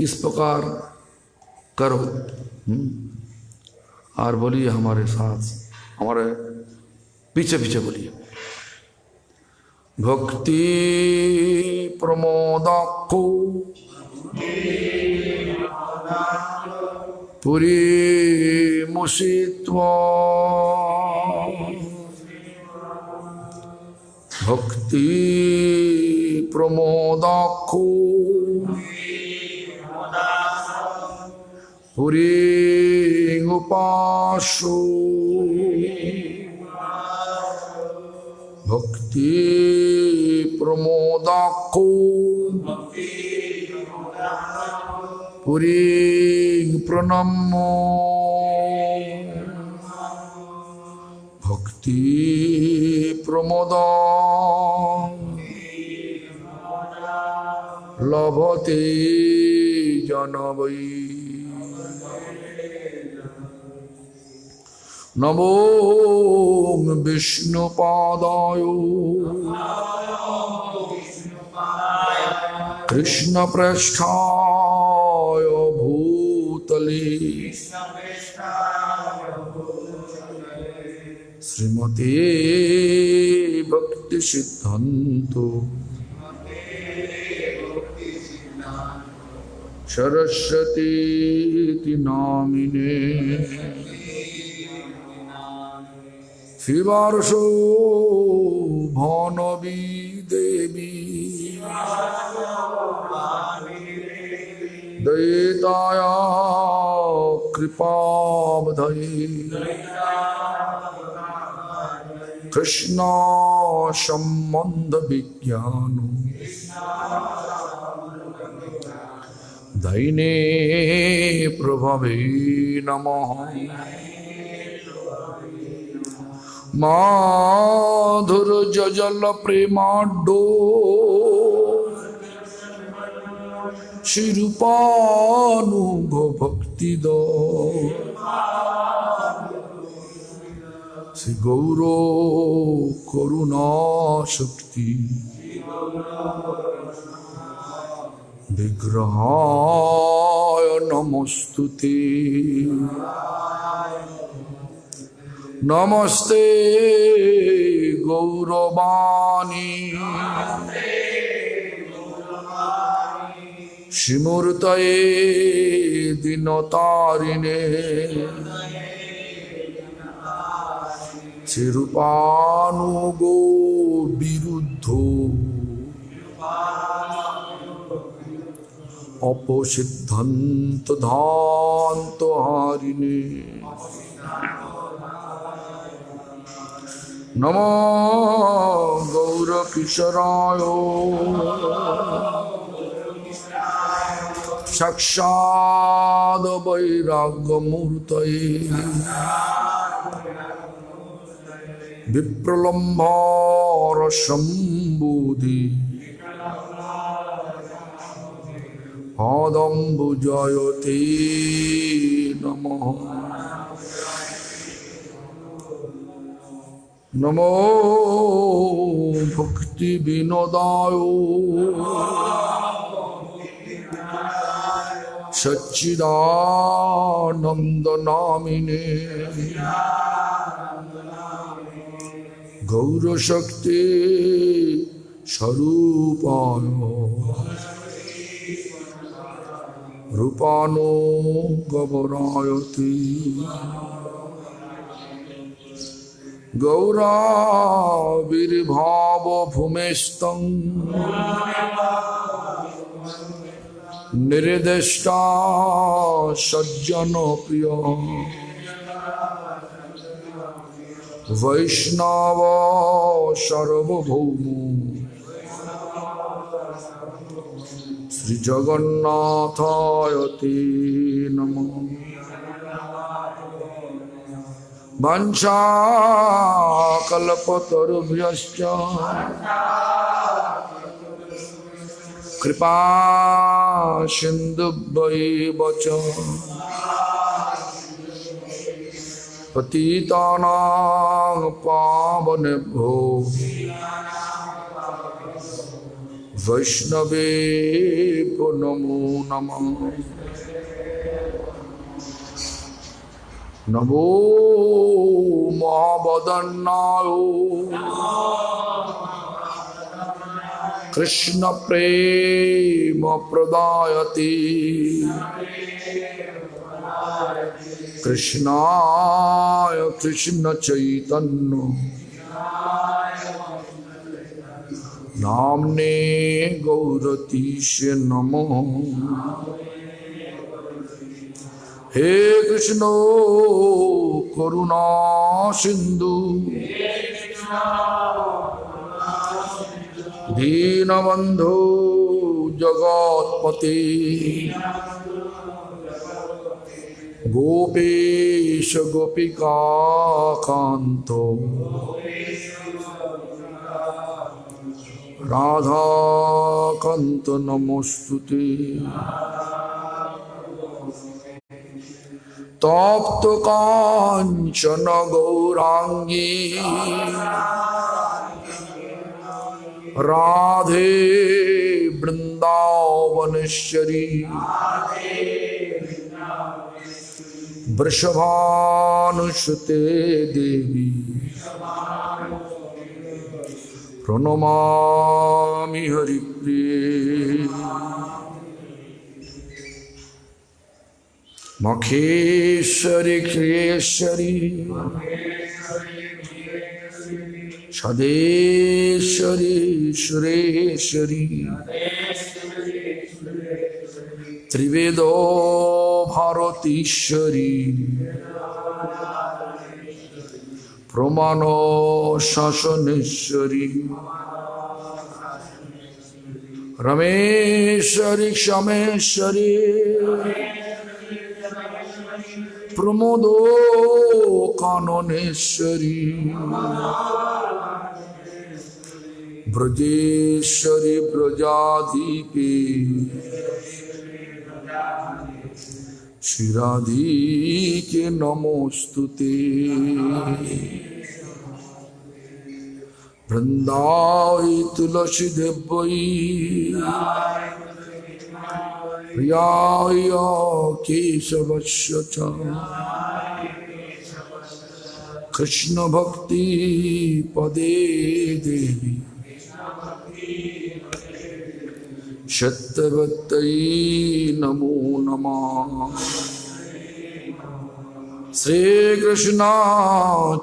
इस प्रकार करो। और बोलिए हमारे साथ, हमारे पीछे पीछे बोलिए। भक्ति प्रमोदाख्यो पुरी मुषित्वा। भक्ति प्रमोदाख्यो पुरी उपासो। भक्ति प्रमोदाख्यो पुरी प्रणमो। भक्ति प्रमोदा लभते जनवै। नमो विष्णुपादाय कृष्णप्रेष्ठाय भूतले श्रीमते भक्ति सिद्धांतो सरस्वती नामिने। श्रीवार्षो भानवी देवी दयिताया कृपावधये। कृष्ण संबंध विज्ञान दैने प्रभवे नमः। माधुर्यजल प्रेमाढ्यो श्रीरूपानुभव भक्तिदो। श्री गौरो करुणा शक्ति विग्रहाय नमस्तुते। नमस्ते गौरवाणी श्रीमूर्तये दीनतारिणे। श्रीरूपानुगो विरुद्धो अपोसिद्धंत धांत हारिणे। नमो गौरकिशोराय साक्षाद वैराग्यमूर्तये। विप्रलम्भार सम्बुधि पादम्बुजयते नमः। नमो भक्ति विनोदाय सच्चिदानंद नामिने। गौरशक्ति स्वरूपाय रूपानो गौरायते। गौराविर्भाव भूमेस्तं निर्दिष्टा सज्जन प्रिय। वैष्णव सर्वभौमो श्री जगन्नाथाय नमः। वंशाकल्पतरुभ्यश्च कृपा सिन्धुभ्यैव च पतितानां पावनेभ्यो वैष्णवेभ्यो नमो नमः। नमो महावदन्नाय कृष्ण प्रेम प्रदायते कृष्णाय कृष्ण चैतन्य नामने गौरतीशे नमः। हे कृष्ण करुणा सिंधु दीनबंधु जगत्पते गोपेश गोपिका कांतो राधा कांत नमोस्तुते। तप्त कांचन गौरांगी राधे वृंदावनेश्वरी वृषभानुसुते देवी प्रणमामि हरिप्रिये। मखेश्वरी क्रियेश्वरी सदेश्वरी सुरेश्वरी त्रिवेदो भारतीश्वरी प्रमाणो शासनेश्वरी रमेश्वरी क्षमेश्वरी प्रमोदो काननेश्वरी ब्रजेश्वरी ब्रजाधिपे श्री राधिके नमोस्तुते। वृंदावै तुलसी देवै प्रियाय केशवस्य च कृष्ण भक्ति पदे देवी सत्यवत्यै नमो नमः। श्री कृष्ण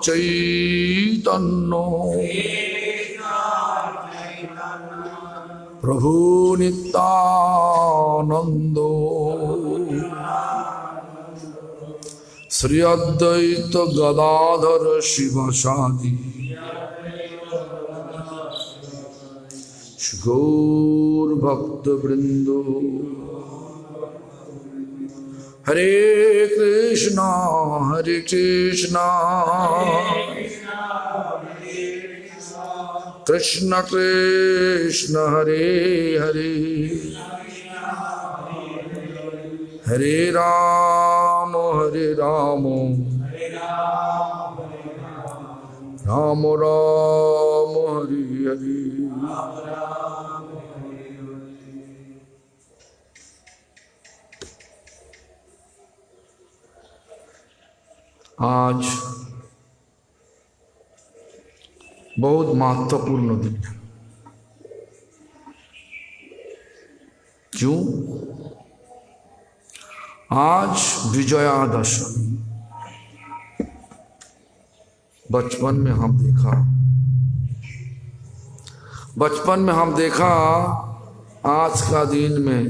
चैतन्य प्रभु नित्यानंद श्री अद्वैत गदाधर शिवासादि गौर भक्त वृंदो। हरे कृष्णा कृष्ण कृष्ण हरे हरे हरे राम राम राम हरे हरे। आज बहुत महत्वपूर्ण दिन है। क्यों? आज विजयादशमी। बचपन में हम देखा आज का दिन में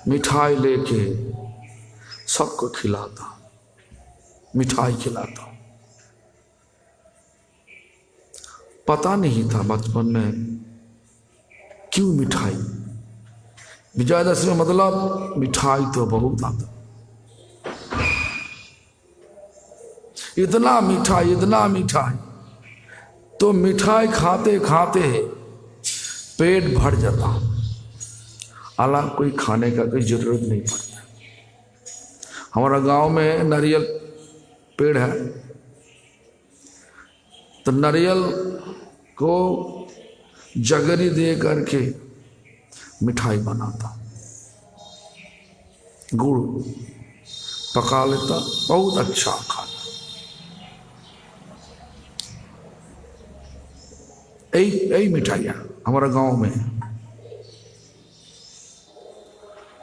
मिठाई लेके सबको खिलाता, मिठाई खिलाता। पता नहीं था बचपन में क्यों मिठाई। विजयादशमी मतलब मिठाई तो बहुत आता, इतना मिठाई तो मिठाई खाते खाते पेट भर जाता। अलग कोई खाने का कोई जरूरत नहीं पड़ता। हमारा गांव में नारियल पेड़ है, तो नारियल को जगरी दे करके मिठाई बनाता, गुड़ पका लेता, बहुत अच्छा खाना। यही मिठाइयाँ हमारा गांव में है।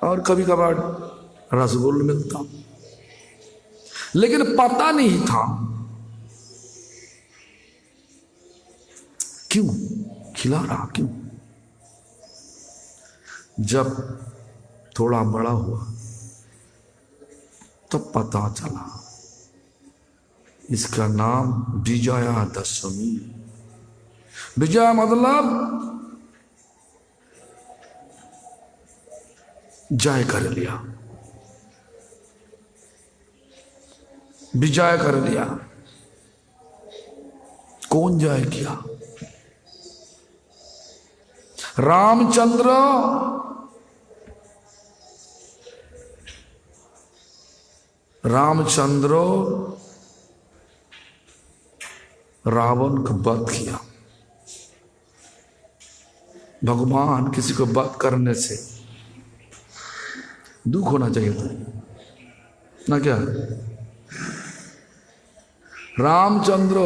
और कभी कभार रसगुल्ला मिलता, लेकिन पता नहीं था क्यों खिला रहा, क्यों। जब थोड़ा बड़ा हुआ तो पता चला इसका नाम विजयादशमी। विजय मतलब जय कर लिया, विजय कर लिया। कौन जय किया? रामचंद्र रावण को वध किया। भगवान किसी को वध करने से दुख होना चाहिए था ना, क्या? रामचंद्र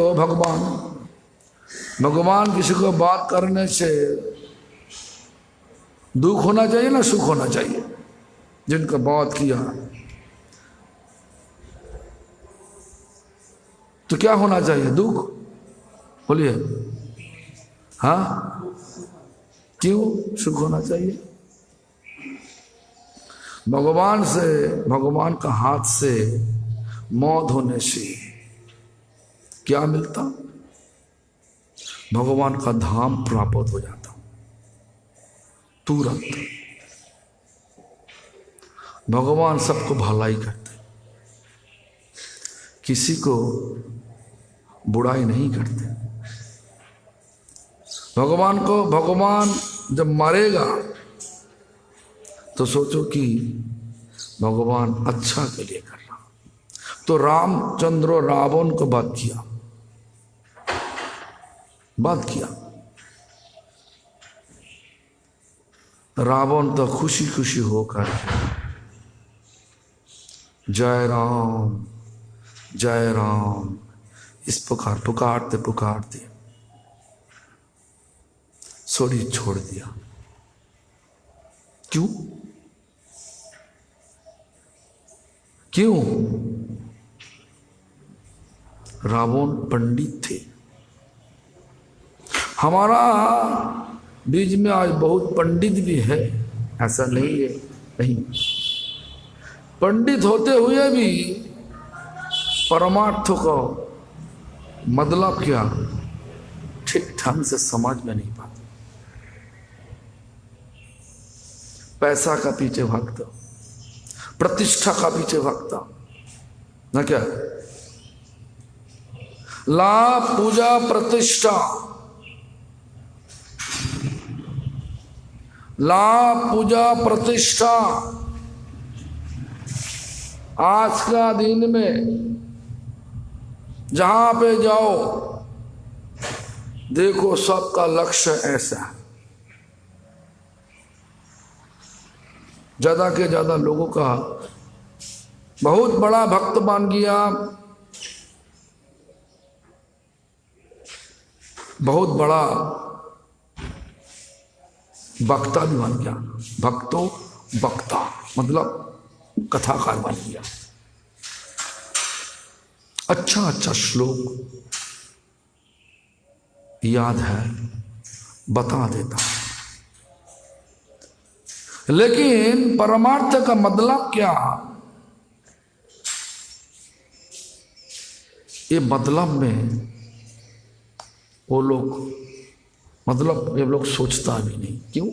भगवान किसी को वध करने से दुख होना चाहिए ना, सुख होना चाहिए? जिनका वध किया तो क्या होना चाहिए? दुख। बोलिए हाँ, क्यों सुख होना चाहिए? भगवान का हाथ से मौत होने से क्या मिलता? भगवान का धाम प्राप्त हो जाता तुरंत। भगवान सबको भलाई करते, किसी को बुराई नहीं करते। भगवान जब मरेगा तो सोचो कि भगवान अच्छा के लिए कर रहा। तो रामचंद्र रावण को वध किया। रावण तो खुशी खुशी होकर जय राम जय राम इस प्रकार पुकारते शरीर छोड़ दिया। क्यों? रावण पंडित थे। हमारा बीच में आज बहुत पंडित भी है, ऐसा नहीं है, नहीं। पंडित होते हुए भी परमार्थ को मतलब क्या ठीक ढंग से समझ में नहीं पाते। पैसा का पीछे भागता, प्रतिष्ठा का पीछे भागता ना, क्या? लाभ, पूजा, प्रतिष्ठा, लाभ, पूजा, प्रतिष्ठा। आज का दिन में जहां पे जाओ देखो सबका लक्ष्य ऐसा है। ज्यादा के ज्यादा लोगों का बहुत बड़ा भक्त बन गया, बहुत बड़ा वक्ता भी बन गया। वक्ता मतलब कथाकार बन गया। अच्छा श्लोक याद है, बता देता। लेकिन परमार्थ का मतलब क्या? ये मतलब में वो लोग ये लोग सोचता भी नहीं। क्यों?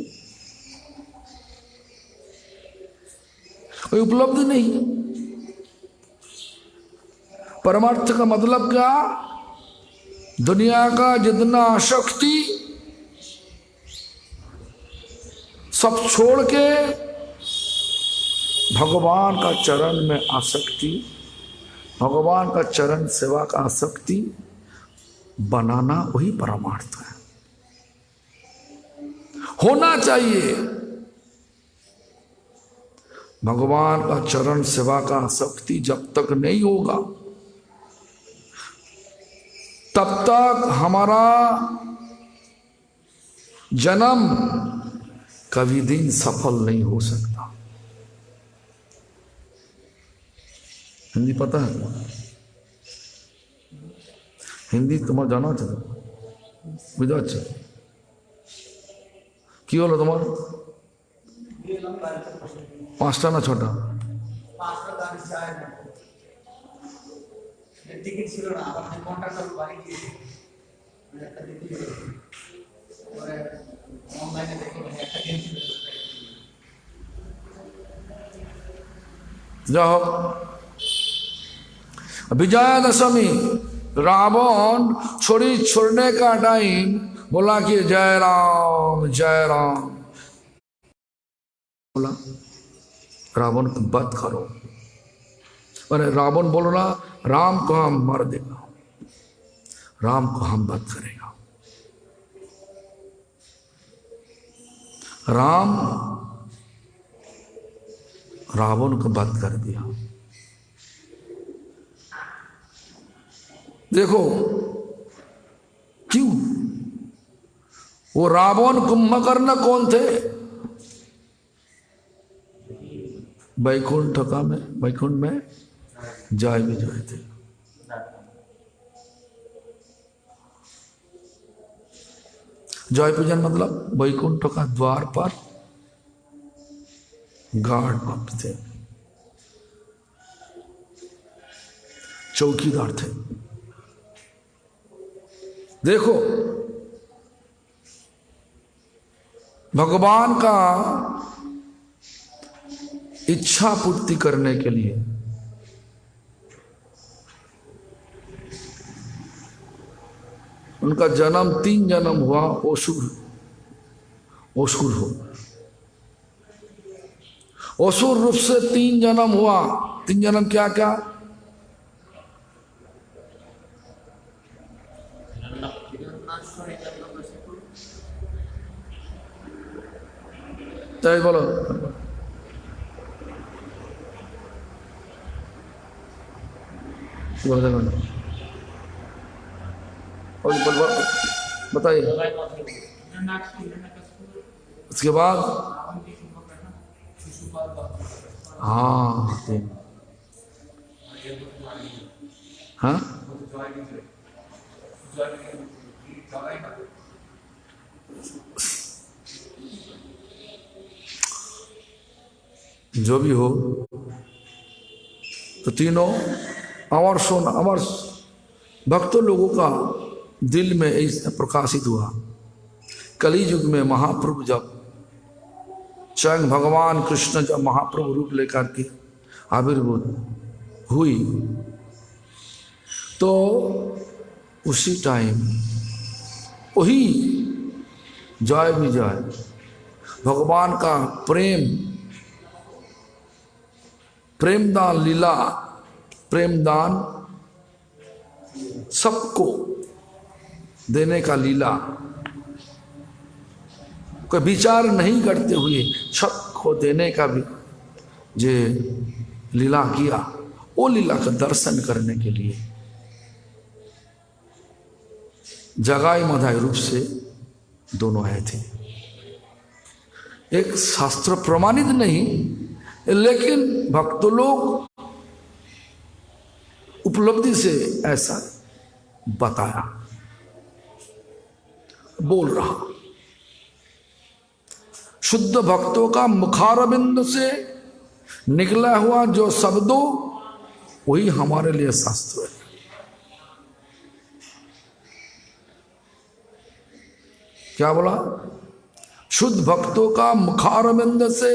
कोई उपलब्धि नहीं है। परमार्थ का मतलब क्या? दुनिया का जितना शक्ति सब छोड़ के भगवान का चरण में आसक्ति, भगवान का चरण सेवा का आसक्ति बनाना, वही परमार्थ है। होना चाहिए। भगवान का चरण सेवा का शक्ति जब तक नहीं होगा तब तक हमारा जन्म कभी दिन सफल नहीं हो सकता। हिंदी पता है तुम्हारा? हिंदी तुम्हारा जाना चाहिए बुझा কি হলো তোমার? পাঁচটা না ছটা? যাও विजयादशमी रावण छोड़ी छोड़ने का टाइम बोला कि जय राम जय राम, बोला रावण को वध करो। अरे रावण बोल रहा राम को हम मार देगा, राम को हम वध करेगा। राम रावण को वध कर दिया। देखो क्यों? वो रावण कुंभकर्ण कौन थे? वैकुंठ में जय विजय थे। जय पूजन मतलब वैकुंठ का द्वार पर गार्ड भक्त थे, चौकीदार थे। देखो भगवान का इच्छा पूर्ति करने के लिए उनका जन्म 3 जन्म हुआ। असुर हो, असुर रूप से 3 जन्म हुआ। 3 जन्म क्या क्या? তাই বলো बताइए। उसके बाद हाँ हाँ जो भी हो, तो तीनों अमर भक्तों लोगों का दिल में प्रकाशित हुआ। कली युग में महाप्रभु जब स्वयं भगवान कृष्ण जब महाप्रभु रूप लेकर के आविर्भूत हुई तो उसी टाइम वही जय विजय भगवान का प्रेमदान लीला, प्रेमदान सबको देने का लीला, कोई विचार नहीं करते हुए सबको देने का भी जे लीला किया, वो लीला का दर्शन करने के लिए जगाई मधाई रूप से दोनों आए थे। एक शास्त्र प्रमाणित नहीं, लेकिन भक्त लोग उपलब्धि से ऐसा बताया, बोल रहा। शुद्ध भक्तों का मुखारबिंद से निकला हुआ जो शब्दों वही हमारे लिए शास्त्र है। क्या बोला? शुद्ध भक्तों का मुखारबिंद से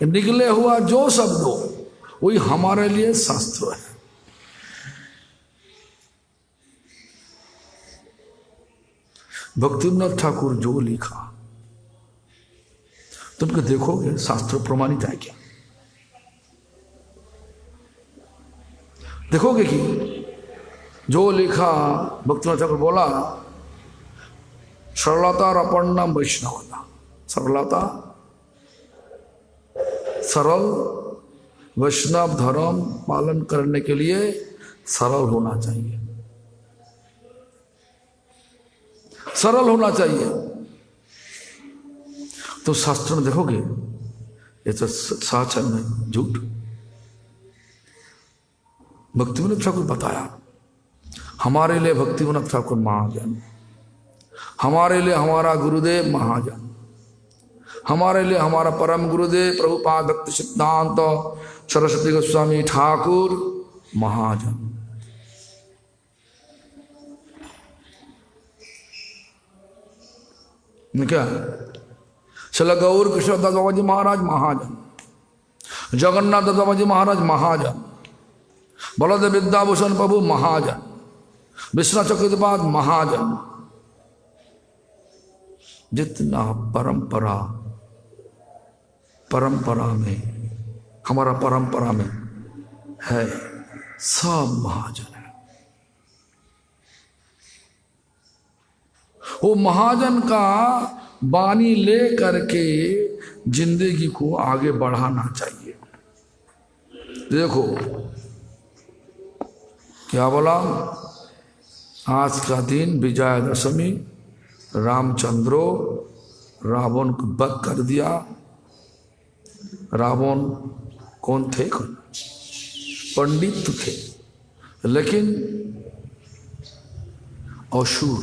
निकले हुआ जो शब्दों वही हमारे लिए शास्त्र है। भक्तिनाथ ठाकुर जो लिखा तुमको देखोगे शास्त्र प्रमाणित है क्या? देखोगे कि जो लिखा भक्तिनाथ ठाकुर बोला सरलता और अपन्नम वैष्णवता, सरलता, सरल वैष्णव धर्म पालन करने के लिए सरल होना चाहिए, सरल होना चाहिए। तो शास्त्र में देखोगे ये तो सच है नहीं झूठ। भक्तिविनोद ठाकुर बताया, हमारे लिए भक्तिविनोद ठाकुर महाजन, हमारे लिए हमारा गुरुदेव महाजन, हमारे लिए हमारा परम गुरुदेव प्रभुपाद भक्ति सिद्धांत सरस्वती गोस्वामी ठाकुर महाजन। क्या श्री गौर कृष्ण दास बाबा जी महाराज महाजन, जगन्नाथ दास बाबा जी महाराज महाजन, बलदेव विद्याभूषण प्रभु महाजन, विष्णु चक्रपाद महाजन। जितना परंपरा में हमारा परंपरा में है सब महाजन है। वो महाजन का वाणी ले करके जिंदगी को आगे बढ़ाना चाहिए। देखो क्या बोला, आज का दिन विजयादशमी, रामचंद्रो रावण को वध कर दिया। रावण कौन थे? पंडित थे, लेकिन असुर।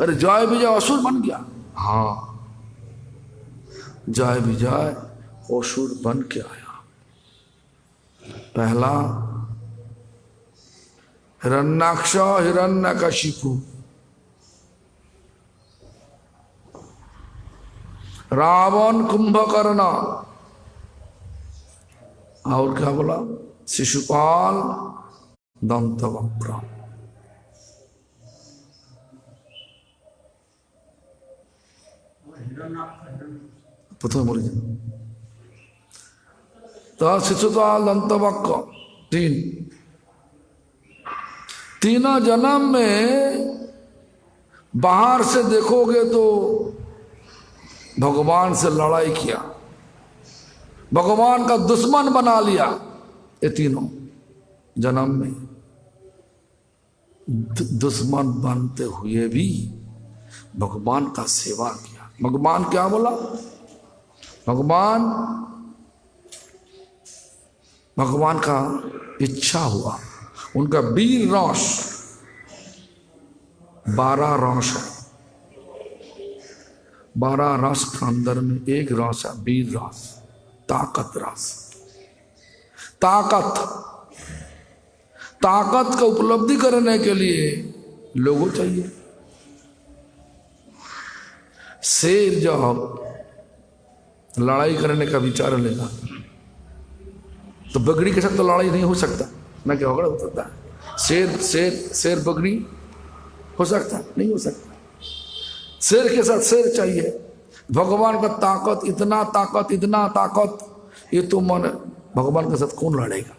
अरे जय विजय असुर बन गया। हाँ, जय विजय असुर बन के आया। पहला हिरण्याक्ष हिरण्यकशिपु, रावण कुंभकर्ण, और क्या बोला? शिशुपाल दंतवक्र। प्रथम बोली तो शिशुपाल दंतवक्र तीनों जन्म में बाहर से देखोगे तो भगवान से लड़ाई किया, भगवान का दुश्मन बना लिया। ये तीनों जन्म में दुश्मन बनते हुए भी भगवान का सेवा किया। भगवान क्या बोला? भगवान का इच्छा हुआ, उनका वीर रस, 12 रस है। 12 रस के अंदर में एक रस है वीर रस, ताकत रस। ताकत का उपलब्धि करने के लिए लोगों चाहिए। शेर जब लड़ाई करने का विचार लेगा तो बकरी के साथ तो लड़ाई नहीं हो सकता ना, क्या झगड़ा हो सकता है? शेर बकरी हो सकता है? नहीं हो सकता। शेर के साथ शेर चाहिए। भगवान का ताकत, इतना ताकत, ये तो मन भगवान के साथ कौन लड़ेगा?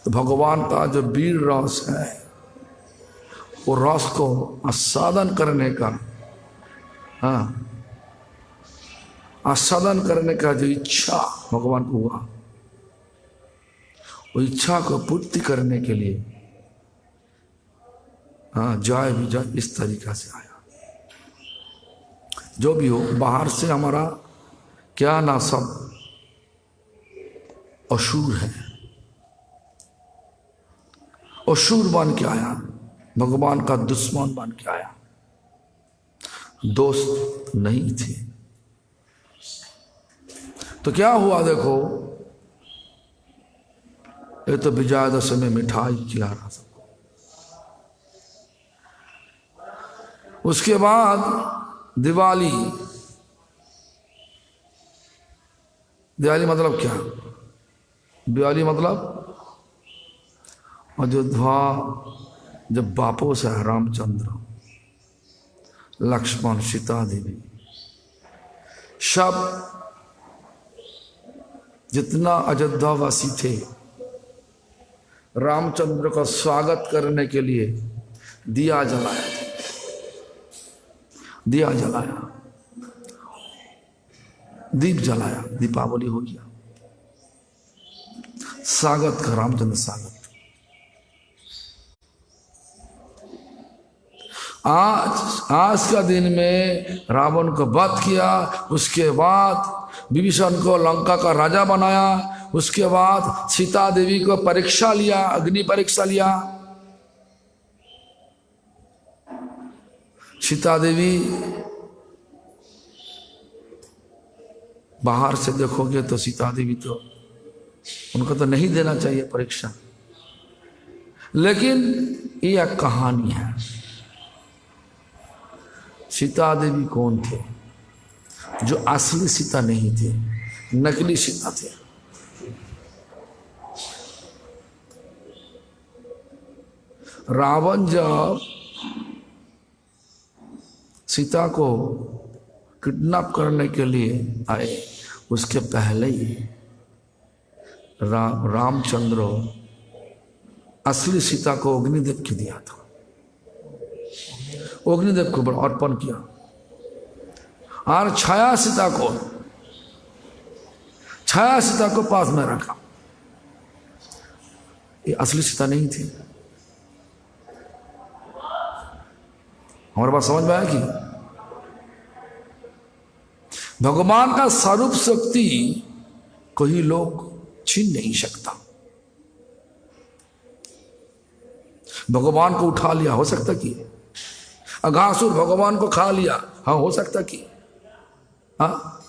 तो भगवान का जो वीर रस है, वो रस को आस्वादन करने का, आस्वादन करने का जो इच्छा भगवान को हुआ, वो इच्छा को पूर्ति करने के लिए जय विजय इस तरीका से आया। जो भी हो, बाहर से हमारा क्या ना सब असुर है, असुर बन के आया, भगवान का दुश्मन बन के आया। दोस्त नहीं थे तो क्या हुआ? देखो, ये तो विजयादशमी में मिठाई खिला रहा सबको। उसके बाद दिवाली मतलब क्या? दिवाली मतलब अयोध्या जब वापस है रामचंद्र, लक्ष्मण, सीता देवी, सब जितना अयोध्यावासी थे रामचंद्र का स्वागत करने के लिए दिया जलाया था। दिया जलाया, दीप जलाया, दीपावली हो गया। स्वागत का रामचंद्र स्वागत। आज का दिन में रावण को वध किया, उसके बाद विभीषण को लंका का राजा बनाया, उसके बाद सीता देवी को परीक्षा लिया, अग्नि परीक्षा लिया। सीता देवी बाहर से देखोगे तो सीता देवी तो उनको तो नहीं देना चाहिए परीक्षा, लेकिन ये एक कहानी है। सीता देवी कौन थे? जो असली सीता नहीं थे, नकली सीता थे। रावण जब सीता को किडनैप करने के लिए आए, उसके पहले ही रामचंद्र असली सीता को अग्निदेव को दिया था, अग्निदेव को अर्पण किया। और छाया सीता को पास में रखा। ये असली सीता नहीं थी। हमारे बात समझ में आया कि भगवान का स्वरूप शक्ति कोई लोग छीन नहीं सकता। भगवान को उठा लिया, हो सकता कि अघासुर भगवान को खा लिया, हाँ हो सकता कि हाँ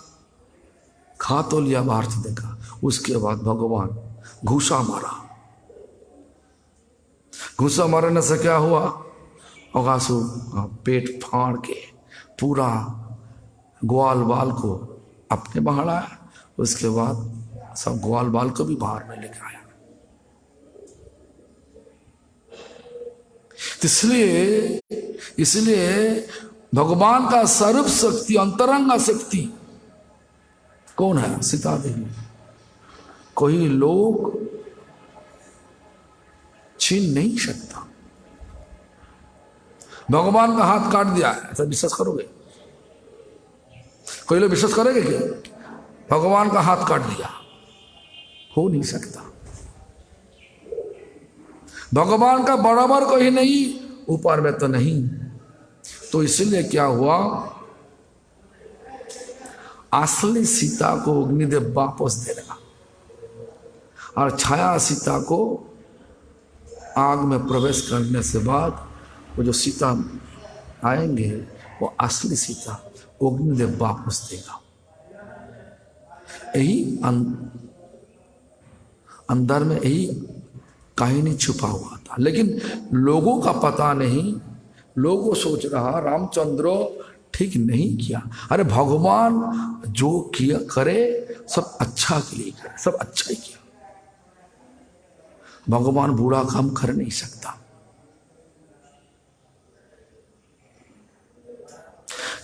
खा तो लिया, बाहर से देखा। उसके बाद भगवान घूसा मारा। घूसा मारने से क्या हुआ? अघासुर पेट फाड़ के पूरा ग्वाल बाल को अपने बाहर आया। उसके बाद सब ग्वाल बाल को भी बाहर में लेकर आया। इसलिए भगवान का सर्व शक्ति, अंतरंगा शक्ति कौन है? सीता देवी। कोई लोग छीन नहीं सकता। भगवान का हाथ काट दिया, ऐसा विश्वास करोगे? कोई लोग विश्वास करेंगे क्या? भगवान का हाथ काट दिया, हो नहीं सकता। भगवान का बराबर कोई नहीं, ऊपर में तो नहीं। तो इसलिए क्या हुआ? असली सीता को अग्निदेव वापस दे देगा और छाया सीता को आग में प्रवेश करने से बाद वो जो सीता आएंगे वो असली सीता अग्निदेव वापस देगा। यही अंदर में यही कहानी छुपा हुआ था, लेकिन लोगों का पता नहीं। लोगों सोच रहा रामचंद्र ठीक नहीं किया। अरे भगवान जो किया करे सब अच्छा के लिए करे, सब अच्छा ही किया। भगवान बुरा काम कर नहीं सकता।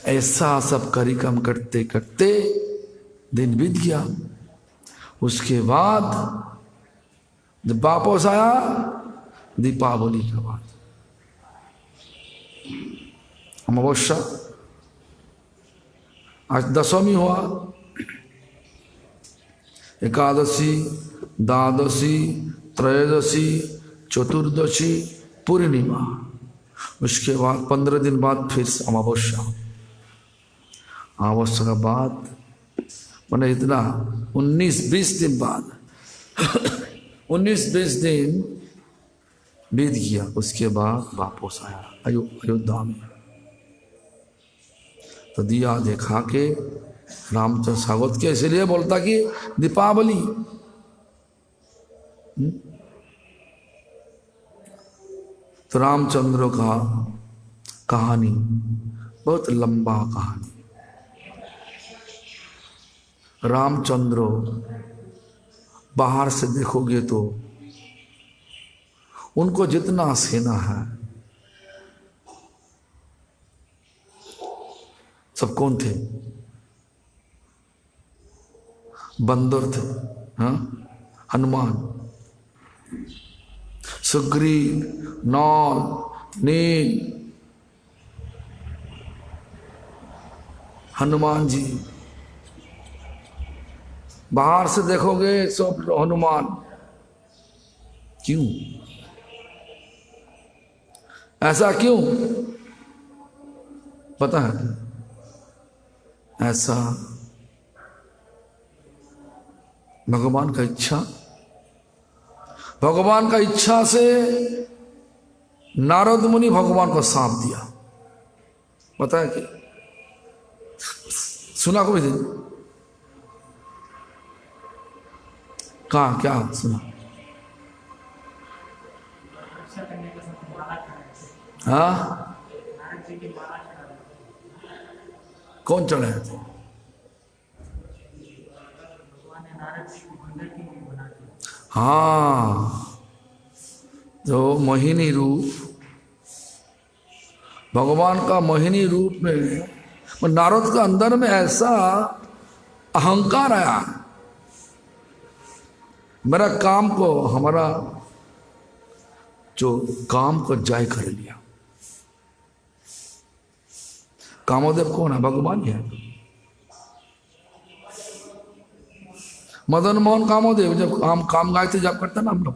ऐसा सब कार्यक्रम करते करते दिन बीत गया। उसके बाद जब वापस आया दीपावली के बाद, अमावस्या, आज दशमी हुआ, एकादशी, द्वादशी, त्रयोदशी, चतुर्दशी, पूर्णिमा। उसके बाद 15 दिन बाद फिर अमावस्या। अमावस्या के बाद मैंने इतना 19-20 दिन बाद 19-20 दिन बीत गया। उसके बाद वापस आया अयोध्या में। तो दिया देखा के रामचंद्र स्वागत के, इसलिए बोलता कि दीपावली। तो रामचंद्र का कहानी बहुत लंबा कहानी। रामचंद्र बाहर से देखोगे तो उनको जितना सेना है सब कौन थे? बंदर थे, हाँ? हनुमान, सुग्रीव, नौल, नील, हनुमान जी, बाहर से देखोगे सब हनुमान। क्यों ऐसा, क्यों पता है? ऐसा भगवान का इच्छा, भगवान का इच्छा से नारद मुनि भगवान को सांप दिया। पता है कि सुना कोई दिन? कहा, क्या सुना? हाँ, कौन चढ़े थे? हाँ, जो मोहिनी रूप, भगवान का मोहिनी रूप में नारद के अंदर में ऐसा अहंकार आया, मेरा काम को, हमारा जो काम को जाय कर लिया। कामोदेव कौन है? भगवान ही है। मदन मोहन कामोदेव, जब काम गायत्री जाप करते ना हम लोग,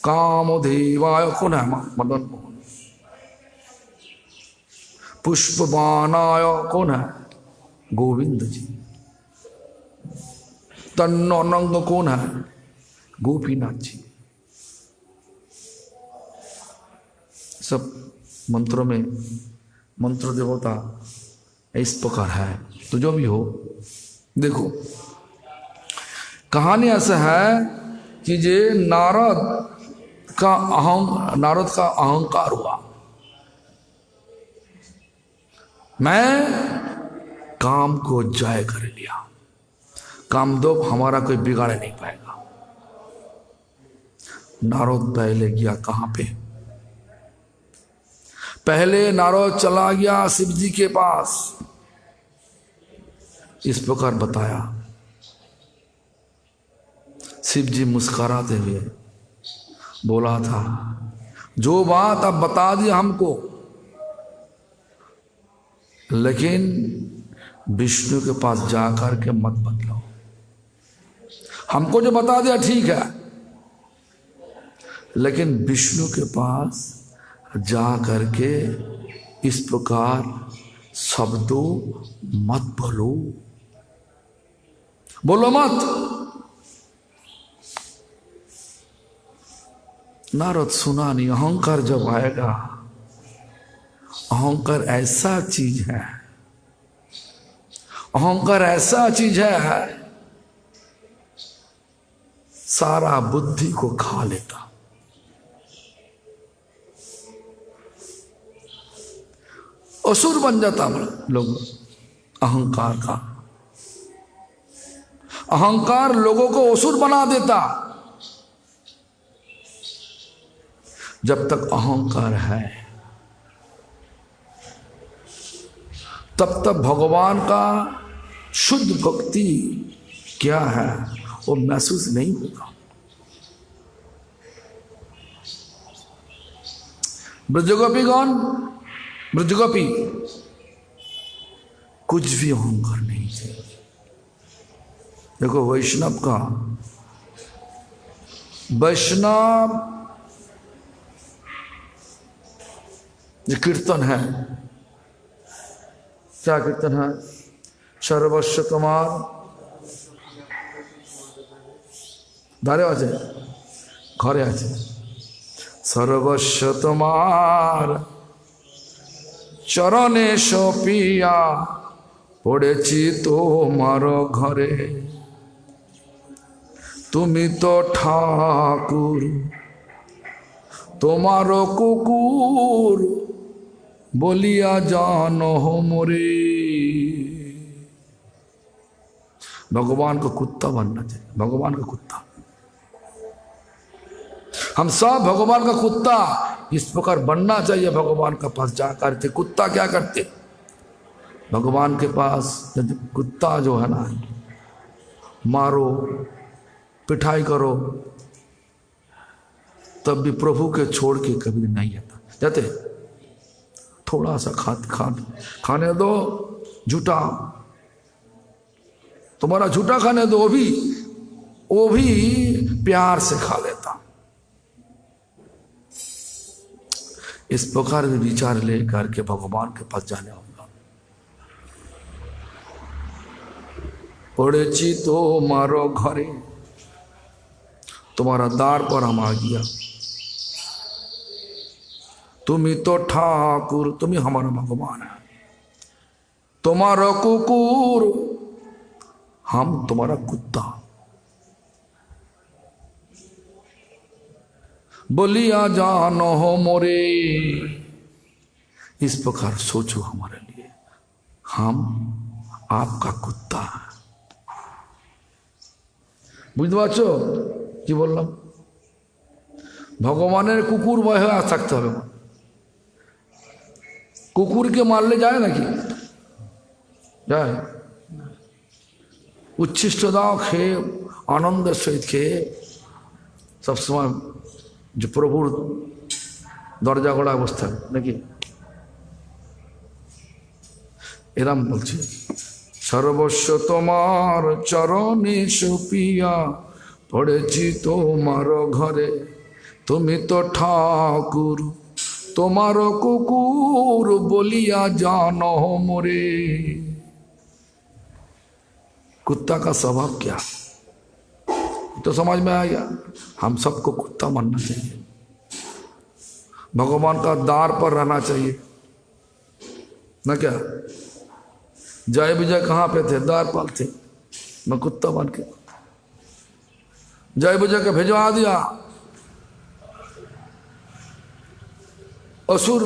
कामोदेवाय कौन है? मदन मोहन। पुष्पबाणाय कौन है? गोविंद जी। तन्नंग कौन है? गोपीनाथ जी। सब मंत्रों में मंत्र देवता इस प्रकार है। तो जो भी हो, देखो कहानी ऐसा है कि जे नारद का अहंकार हुआ, मैं काम को जय कर लिया, कामदेव हमारा कोई बिगाड़ नहीं पाएगा। नारद पहले गया कहां पे? पहले नारद चला गया शिव जी के पास, इस प्रकार बताया। शिव जी मुस्कुराते हुए बोला था, जो बात अब बता दी हमको, लेकिन विष्णु के पास जाकर के मत बदलो। हमको जो बता दिया ठीक है, लेकिन विष्णु के पास जा करके इस प्रकार शब्दों मत बोलो, बोलो मत। नारद सुना नहीं। अहंकार जब आएगा, अहंकार ऐसा चीज है, अहंकार ऐसा चीज है, सारा बुद्धि को खा लेता। असुर बन जाता लोग। अहंकार का, अहंकार लोगों को असुर बना देता। जब तक अहंकार है, तब तक भगवान का शुद्ध भक्ति क्या है वो महसूस नहीं होगा। ब्रजगोपीगण, ब्रजगोपी कुछ भी अहंकार नहीं थे। देखो वैष्णव का, वैष्णव जो कीर्तन है, क्या कीर्तन है? सर्वस्व तुम्हार, दारे আছে ঘরে আছে, सर्वस्व तुम्हार चरणे सपिया पड़ेছি তোমার ঘরে, তুমি তো ঠাকুর তোমার কুকুর बोलिया जानो हो मोरे। भगवान का कुत्ता बनना चाहिए, भगवान का कुत्ता। हम सब भगवान का कुत्ता इस प्रकार बनना चाहिए। भगवान के पास जाकर के कुत्ता क्या करते? भगवान के पास कुत्ता जो है ना, मारो पिटाई करो, तब भी प्रभु के छोड़ के कभी नहीं जाता। जाते थोड़ा सा खाने दो, झूठा, तुम्हारा झूठा खाने दो, वो भी प्यार से खा लेता। इस प्रकार के विचार लेकर के भगवान के पास जाने होगा। पड़ेची तो मारो घरे, तुम्हारा द्वार पर हम आ गया, तुम ही तो ठाकुर, तुम ही हमारा भगवान है, तुम्हारा कुकुर, हम तुम्हारा कुत्ता, बोलिया जानो हो मोरे। इस प्रकार सोचो हमारे लिए, हम आपका कुत्ता है। বুঝতে পারছো কি বললাম? ভগবানের কুকুর ভয় হয়ে থাকতে হবে। কুকুরকে মারলে যায় নাকি? যায়? উচ্ছিষ্ট দাও খেয়ে, আনন্দের সহিত খেয়ে সবসময় যে প্রভুর দরজা গড়া অবস্থা নাকি? এরাম বলছে, সর্বস্ব তোমার চরণে সুপিয়া, পড়েছি তোমার ঘরে, তুমি তো ঠাকুর, তোমার কুকুর, বলিয়া জানো मोरे। कुत्ता का स्वभाव क्या तो समझ में आ गया। हम सबको कुत्ता मानना चाहिए, भगवान का द्वार पर रहना चाहिए ना। क्या जय विजय कहाँ पे थे? द्वार पर थे। मैं कुत्ता बन के जय विजय के भिजवा दिया, असुर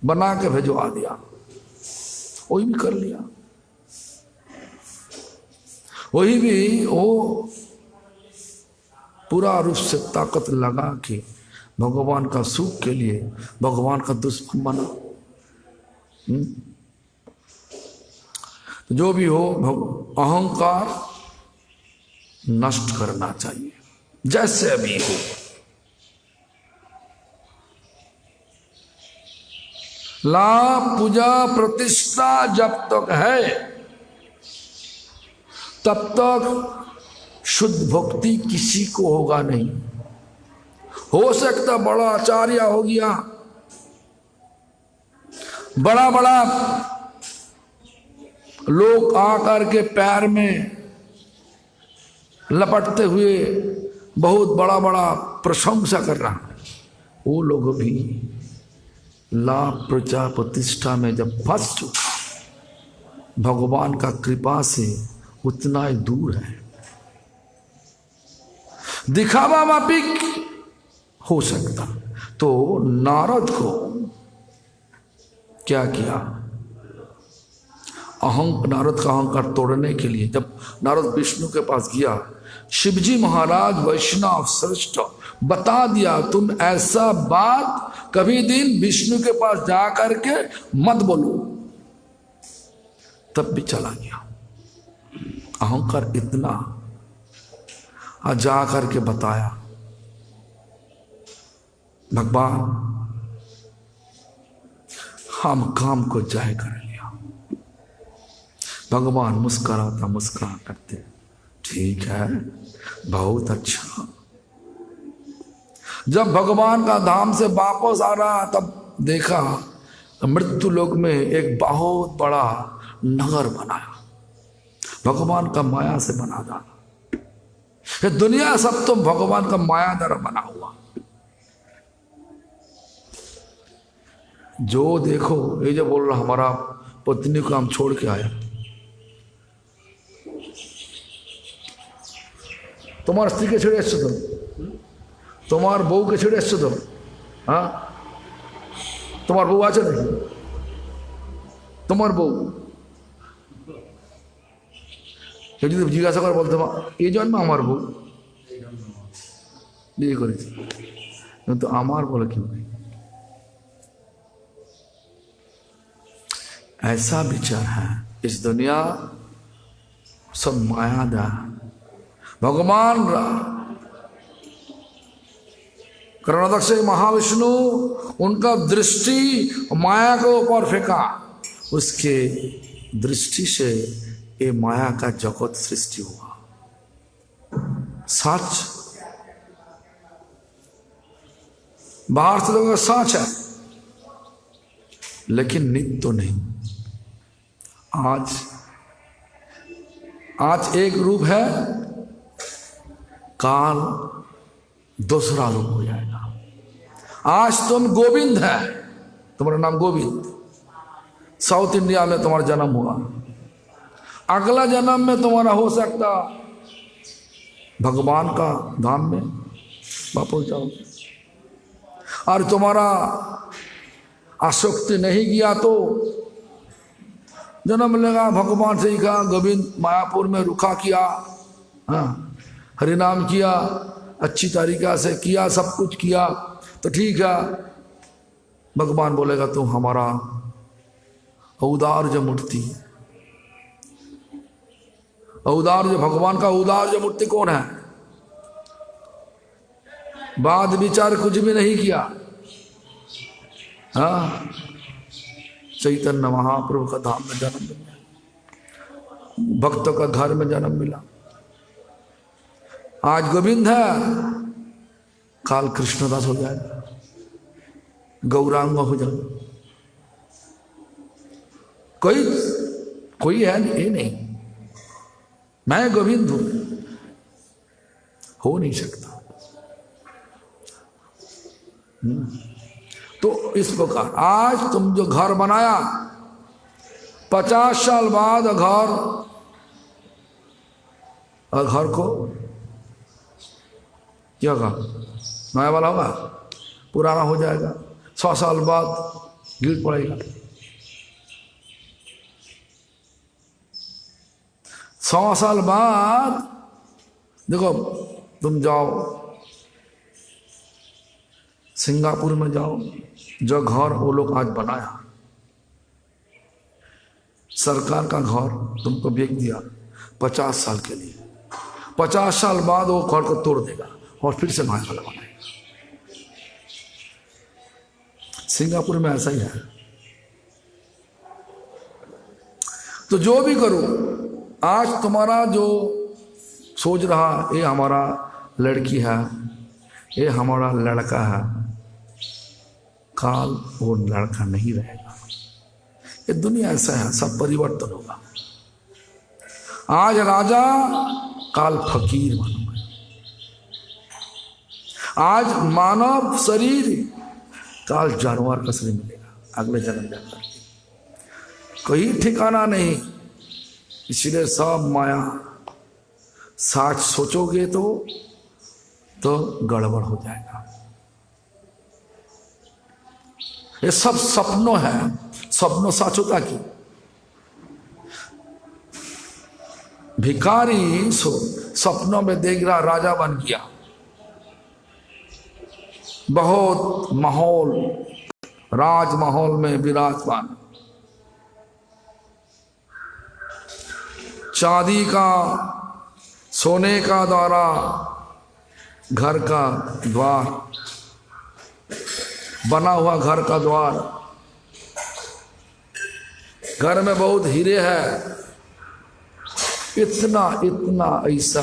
बना के भिजवा दिया, वही भी कर लिया। वही भी वो पूरा रूप से ताकत लगा के भगवान का सुख के लिए भगवान का दुश्मन बना। जो भी हो, अहंकार नष्ट करना चाहिए, जैसे भी हो। लाभ पूजा प्रतिष्ठा जब तक है तब तक शुद्ध भक्ति किसी को होगा नहीं। हो सकता बड़ा आचार्य हो गया, बड़ा बड़ा लोग आकर के पैर में लपटते हुए बहुत बड़ा बड़ा प्रशंसा कर रहा है, वो लोग भी लाभ प्रजा प्रतिष्ठा में जब फंस चुका, भगवान का कृपा से उतना ही दूर है। दिखावा मापिक हो सकता। तो नारद को क्या किया? नारद का अहंकार तोड़ने के लिए जब नारद विष्णु के पास गया, शिवजी महाराज वैष्णव श्रेष्ठ बता दिया, तुम ऐसा बात कभी दिन विष्णु के पास जा करके मत बोलो। तब भी चला गया। अहंकार इतना, जा करके बताया, भगवान हम काम को जय कर लिया। भगवान मुस्कुरा करते, ठीक है, बहुत अच्छा। जब भगवान का धाम से वापस आ रहा तब देखा मृत्यु लोक में एक बहुत बड़ा नगर बनाया, भगवान का माया से बना डाला। ये दुनिया सब तो भगवान का माया द्वारा बना हुआ। जो देखो, ये जो बोल रहा हमारा पत्नी को हम छोड़ के आया, তোমার স্ত্রীকে ছেড়ে এসছো তো, তোমার বউকে ছেড়ে এসছো তো, হ্যাঁ? তোমার বউ আছে নাকি? তোমার বউ যদি জিজ্ঞাসা করে বলতে এই জন্য আমার বউ বিয়ে করেছি, কিন্তু আমার বলে কেউ নেই। ऐसा विचार है। इस दुनिया सब मायादा। भगवान कर्णदक्ष महाविष्णु उनका दृष्टि माया के ऊपर फेंका, उसके दृष्टि से ये माया का जगत सृष्टि हुआ। सच बाहर से लोगों का सच है, लेकिन नित्य तो नहीं। आज एक रूप है, काल दूसरा रूप हो जाएगा। आज तुम गोविंद है, तुम्हारा नाम गोविंद, साउथ इंडिया में तुम्हारा जन्म हुआ, अगला जन्म में तुम्हारा हो सकता भगवान का धाम में वापस जाओ। और तुम्हारा आसक्ति नहीं किया तो जन्म लेगा भगवान से ही कहा, गोविंद मायापुर में रुखा किया, हाँ हरिनाम किया, अच्छी तरीका से किया, सब कुछ किया तो ठीक है। भगवान बोलेगा तू हमारा औदार्य मूर्ति। औदार्य भगवान का औदार्य मूर्ति कौन है? बाद विचार कुछ भी नहीं किया। हाँ, चैतन्य महाप्रभु का धाम में जन्म मिला, भक्तों का घर में जन्म मिला। आज गोविंद है, काल कृष्णदास हो जाएगा, गौरांग हो जाएगा। कोई है ये नहीं, मैं गोविंद हूं, हो नहीं सकता। तो इस प्रकार आज तुम जो घर बनाया, 50 साल बाद घर को क्या कहा, नया वाला होगा, पुराना हो जाएगा, 100 साल बाद गिर पड़ेगा। 100 साल बाद देखो, तुम जाओ सिंगापुर में जाओ, जो घर वो लोग आज बनाया, सरकार का घर तुमको बेच दिया 50 साल के लिए, 50 साल बाद वो घर को तोड़ देगा और फिर से नया वाला बनाएगा। सिंगापुर में ऐसा ही है। तो जो भी करो, आज तुम्हारा जो सोच रहा ये हमारा लड़की है, ये हमारा लड़का है, काल वो लड़का नहीं रहेगा। ये दुनिया ऐसा है, सब परिवर्तन होगा। आज राजा, काल फकीर मानव, आज मानव शरीर, काल जानवर का शरीर मिलेगा अगले जन्म जाकर। कोई ठिकाना नहीं, इसलिए सब माया। सच सोचोगे तो गड़बड़ हो जाएगा। ये सब सपनों है, सपनों सच होता की। भिखारी सपनों में देख रहा राजा बन गया, बहुत माहौल, राजमहल में विराजमान, चांदी का सोने का द्वारा घर का द्वार बना हुआ, घर का द्वार, घर में बहुत हीरे है, इतना इतना ऐसा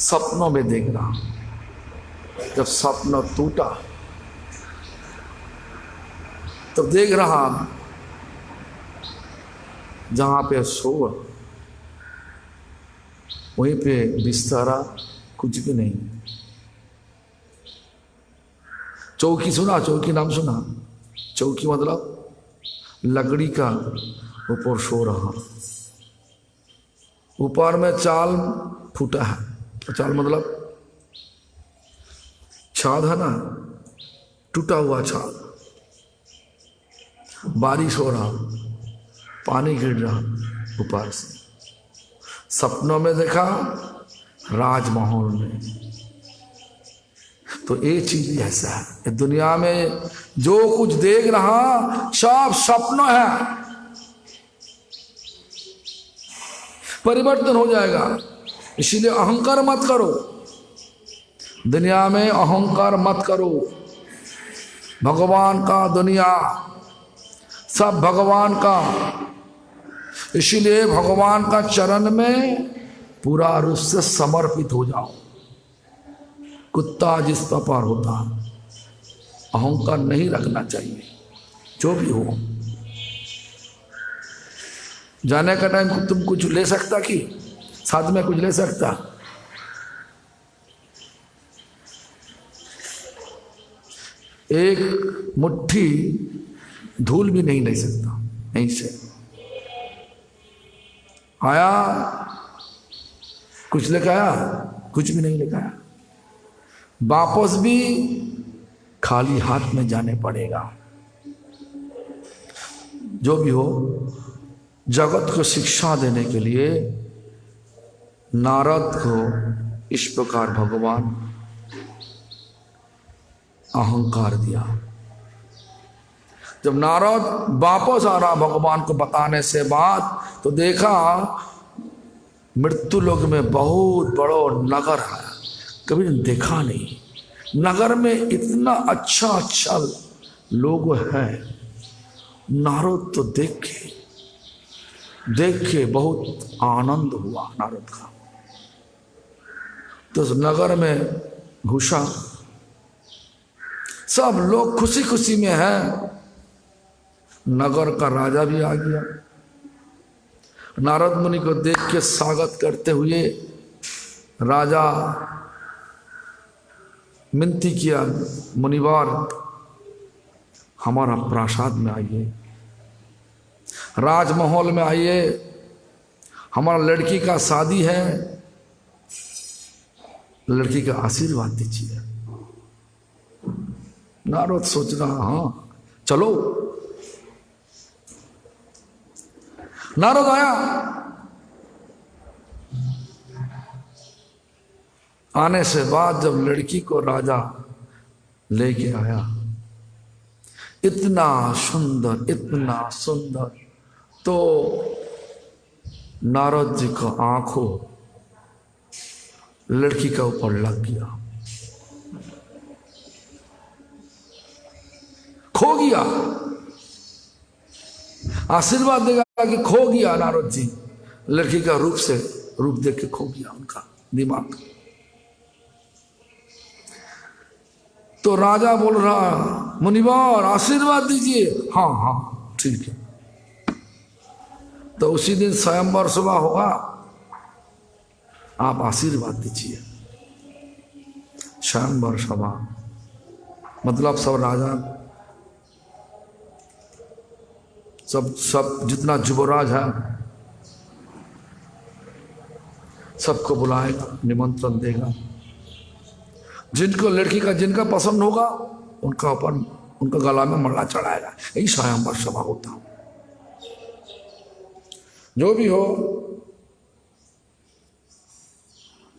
सपनों में देख रहा। जब सपना टूटा तो देख रहा जहां पे सो वहीं पे बिस्तरा, कुछ भी नहीं। चौकी सुना, चौकी नाम सुना? चौकी मतलब लकड़ी का ऊपर सो रहा, ऊपर में चाल फूटा है। चाल मतलब छाद है ना, टूटा हुआ छाद, बारिश हो रहा, पानी गिर रहा ऊपर से। सपनों में देखा राजमहल में। तो ये चीज ऐसा है, दुनिया में जो कुछ देख रहा सब सपना है, परिवर्तन हो जाएगा। इसीलिए अहंकार मत करो, दुनिया में अहंकार मत करो। भगवान का दुनिया सब भगवान का, इसीलिए भगवान का चरण में पूरा रूप से समर्पित हो जाओ। कुत्ता जिस पर होता, अहंकार नहीं रखना चाहिए। जो भी हो, जाने का टाइम तुम कुछ ले सकता कि साथ में कुछ ले सकता? एक मुट्ठी धूल भी नहीं ले सकता। नहीं से आया, कुछ लेकर आया? कुछ भी नहीं लेकर आया। वापस भी खाली हाथ में जाने पड़ेगा। जो भी हो, जगत को शिक्षा देने के लिए नारद को इस प्रकार भगवान अहंकार दिया। जब नारद वापस आ रहा भगवान को बताने से बात, तो देखा मृत्यु लोक में बहुत बड़ा नगर है, कभी देखा नहीं। नगर में इतना अच्छा अच्छा लोग हैं। नारद तो देख के बहुत आनंद हुआ नारद का। तो उस नगर में घुसा, सब लोग खुशी खुशी में हैं। नगर का राजा भी आ गया। नारद मुनि को देख के स्वागत करते हुए राजा विनती किया, मुनिवार हमारा प्रासाद में आइए, राजमहल में आइए, हमारा लड़की का शादी है, लड़की का आशीर्वाद दीजिए। नारद सोच रहा, हाँ चलो। नारद आया। आने से बाद जब लड़की को राजा लेके आया, इतना सुंदर, तो नारद जी का आंखों लड़की का ऊपर लग गया, खो गया। आशीर्वाद देगा कि खो गया नारद जी, लड़की का रूप देख के खो गया उनका दिमाग। तो राजा बोल रहा, मुनिवार आशीर्वाद दीजिए। हाँ हाँ ठीक है। तो उसी दिन स्वयंवर सभा होगा, आप आशीर्वाद दीजिए। स्वयंवर सभा मतलब सब राजा, सब जितना युवराज है सबको बुलाएगा, निमंत्रण देगा। जिनको लड़की का जिनका पसंद होगा उनका ऊपर उनका गला में माला चढ़ाएगा। यही स्वयंवर सभा होता। जो भी हो,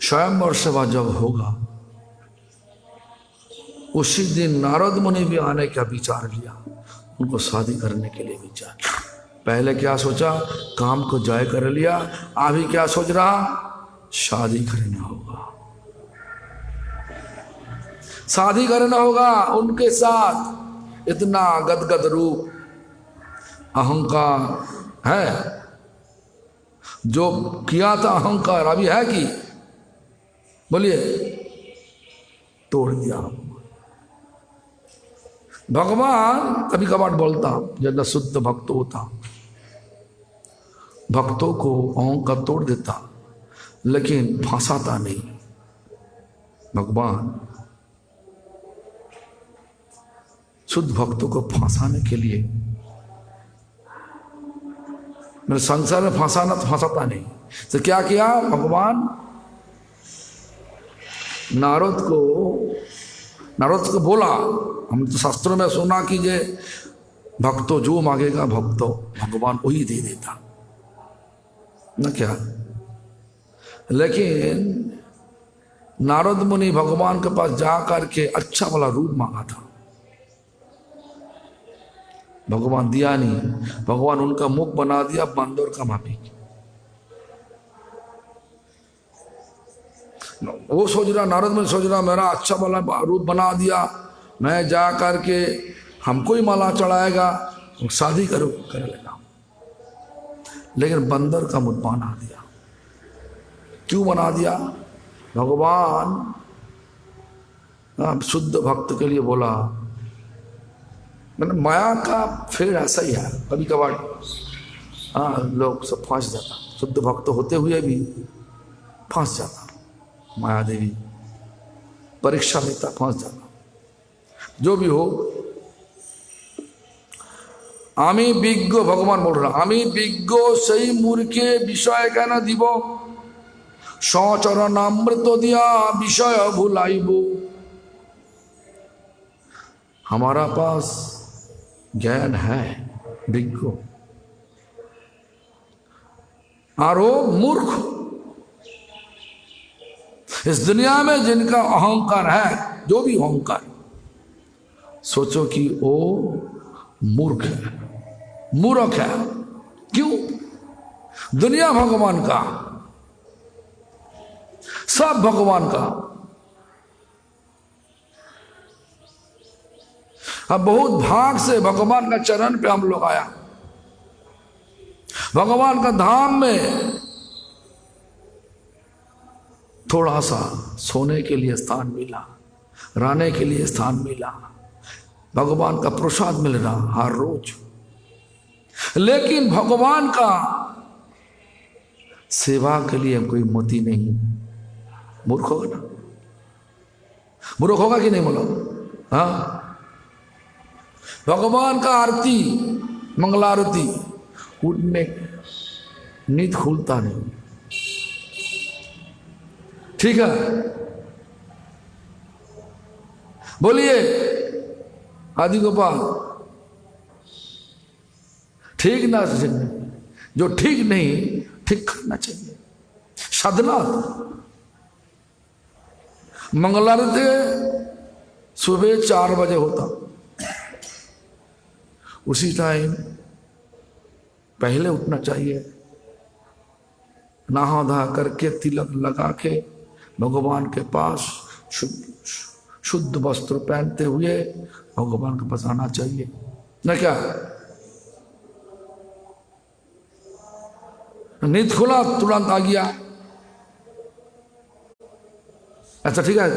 स्वयंवर सभा जब होगा उसी दिन नारद मुनि भी आने का विचार लिया, उनको शादी करने के लिए विचार। पहले क्या सोचा, काम को जय कर लिया, अभी क्या सोच रहा, शादी करना होगा। शादी करना होगा उनके साथ। इतना गदगद रूप, अहंकार है, जो किया था अहंकार अभी है कि बोलिए, तोड़ दिया। भगवान कभी कभार बोलता, जब शुद्ध भक्त होता, भक्तों को अहंकार तोड़ देता, लेकिन फंसाता नहीं। भगवान शुद्ध भक्तों को फंसाने के लिए, मेरे संसार में फंसाता नहीं। तो क्या किया भगवान, नारद को बोला, हम तो शास्त्रों में सुना कि जे भक्तों जो मांगेगा भक्तों भगवान वही दे देता ना क्या। लेकिन नारद मुनि भगवान के पास जा करके अच्छा वाला रूप मांगा था, भगवान दिया नहीं। भगवान उनका मुख बना दिया बंदर का माफी। वो सोच रहा, नारद में सोच रहा मेरा अच्छा वाला रूप बना दिया, मैं जा करके हमको ही माला चढ़ाएगा, शादी कर लेगा। लेकिन बंदर का मुंह बना दिया। क्यों बना दिया? भगवान शुद्ध भक्त के लिए बोला। मैंने माया का फिर ऐसा ही है, कभी कभार लोग सब फंस जाता, शुद्ध भक्त होते हुए भी फंस जाता, माया देवी परीक्षा लेता, फंस जाता। जो भी हो, आमी বিজ্ঞ, भगवान बोल रहा, आमी বিজ্ঞ সেই মূর্খে বিষয় কেন দিব, সচরণামৃত দিয়া বিষয় ভুলাইব। हमारा पास ज्ञान है विज्ञ, और वो मूर्ख। इस दुनिया में जिनका अहंकार है, जो भी अहंकार, सोचो कि वो मूर्ख है, मूर्ख है। क्यों? दुनिया भगवान का, सब भगवान का। अब बहुत भाग से भगवान का चरण पे हम लोग आया। भगवान का धाम में थोड़ा सा सोने के लिए स्थान मिला, रहने के लिए स्थान मिला, भगवान का प्रसाद मिल रहा हर रोज। लेकिन भगवान का सेवा के लिए कोई मोती नहीं। मूर्ख होगा ना? मूर्ख होगा कि नहीं बोलो? हाँ, भगवान का आरती, मंगलारती, उठने नींद खुलता नहीं। ठीक है, बोलिए आदि गोपाल, ठीक ना? जो ठीक नहीं, ठीक करना चाहिए। साधना मंगलारती सुबह 4 बजे होता, उसी टाइम पहले उठना चाहिए, नहा धा करके तिलक लगा के भगवान के पास शुद्ध वस्त्र पहनते हुए भगवान के पास आना चाहिए ना। क्या नींद खुला तुरंत आ गया, अच्छा ठीक है,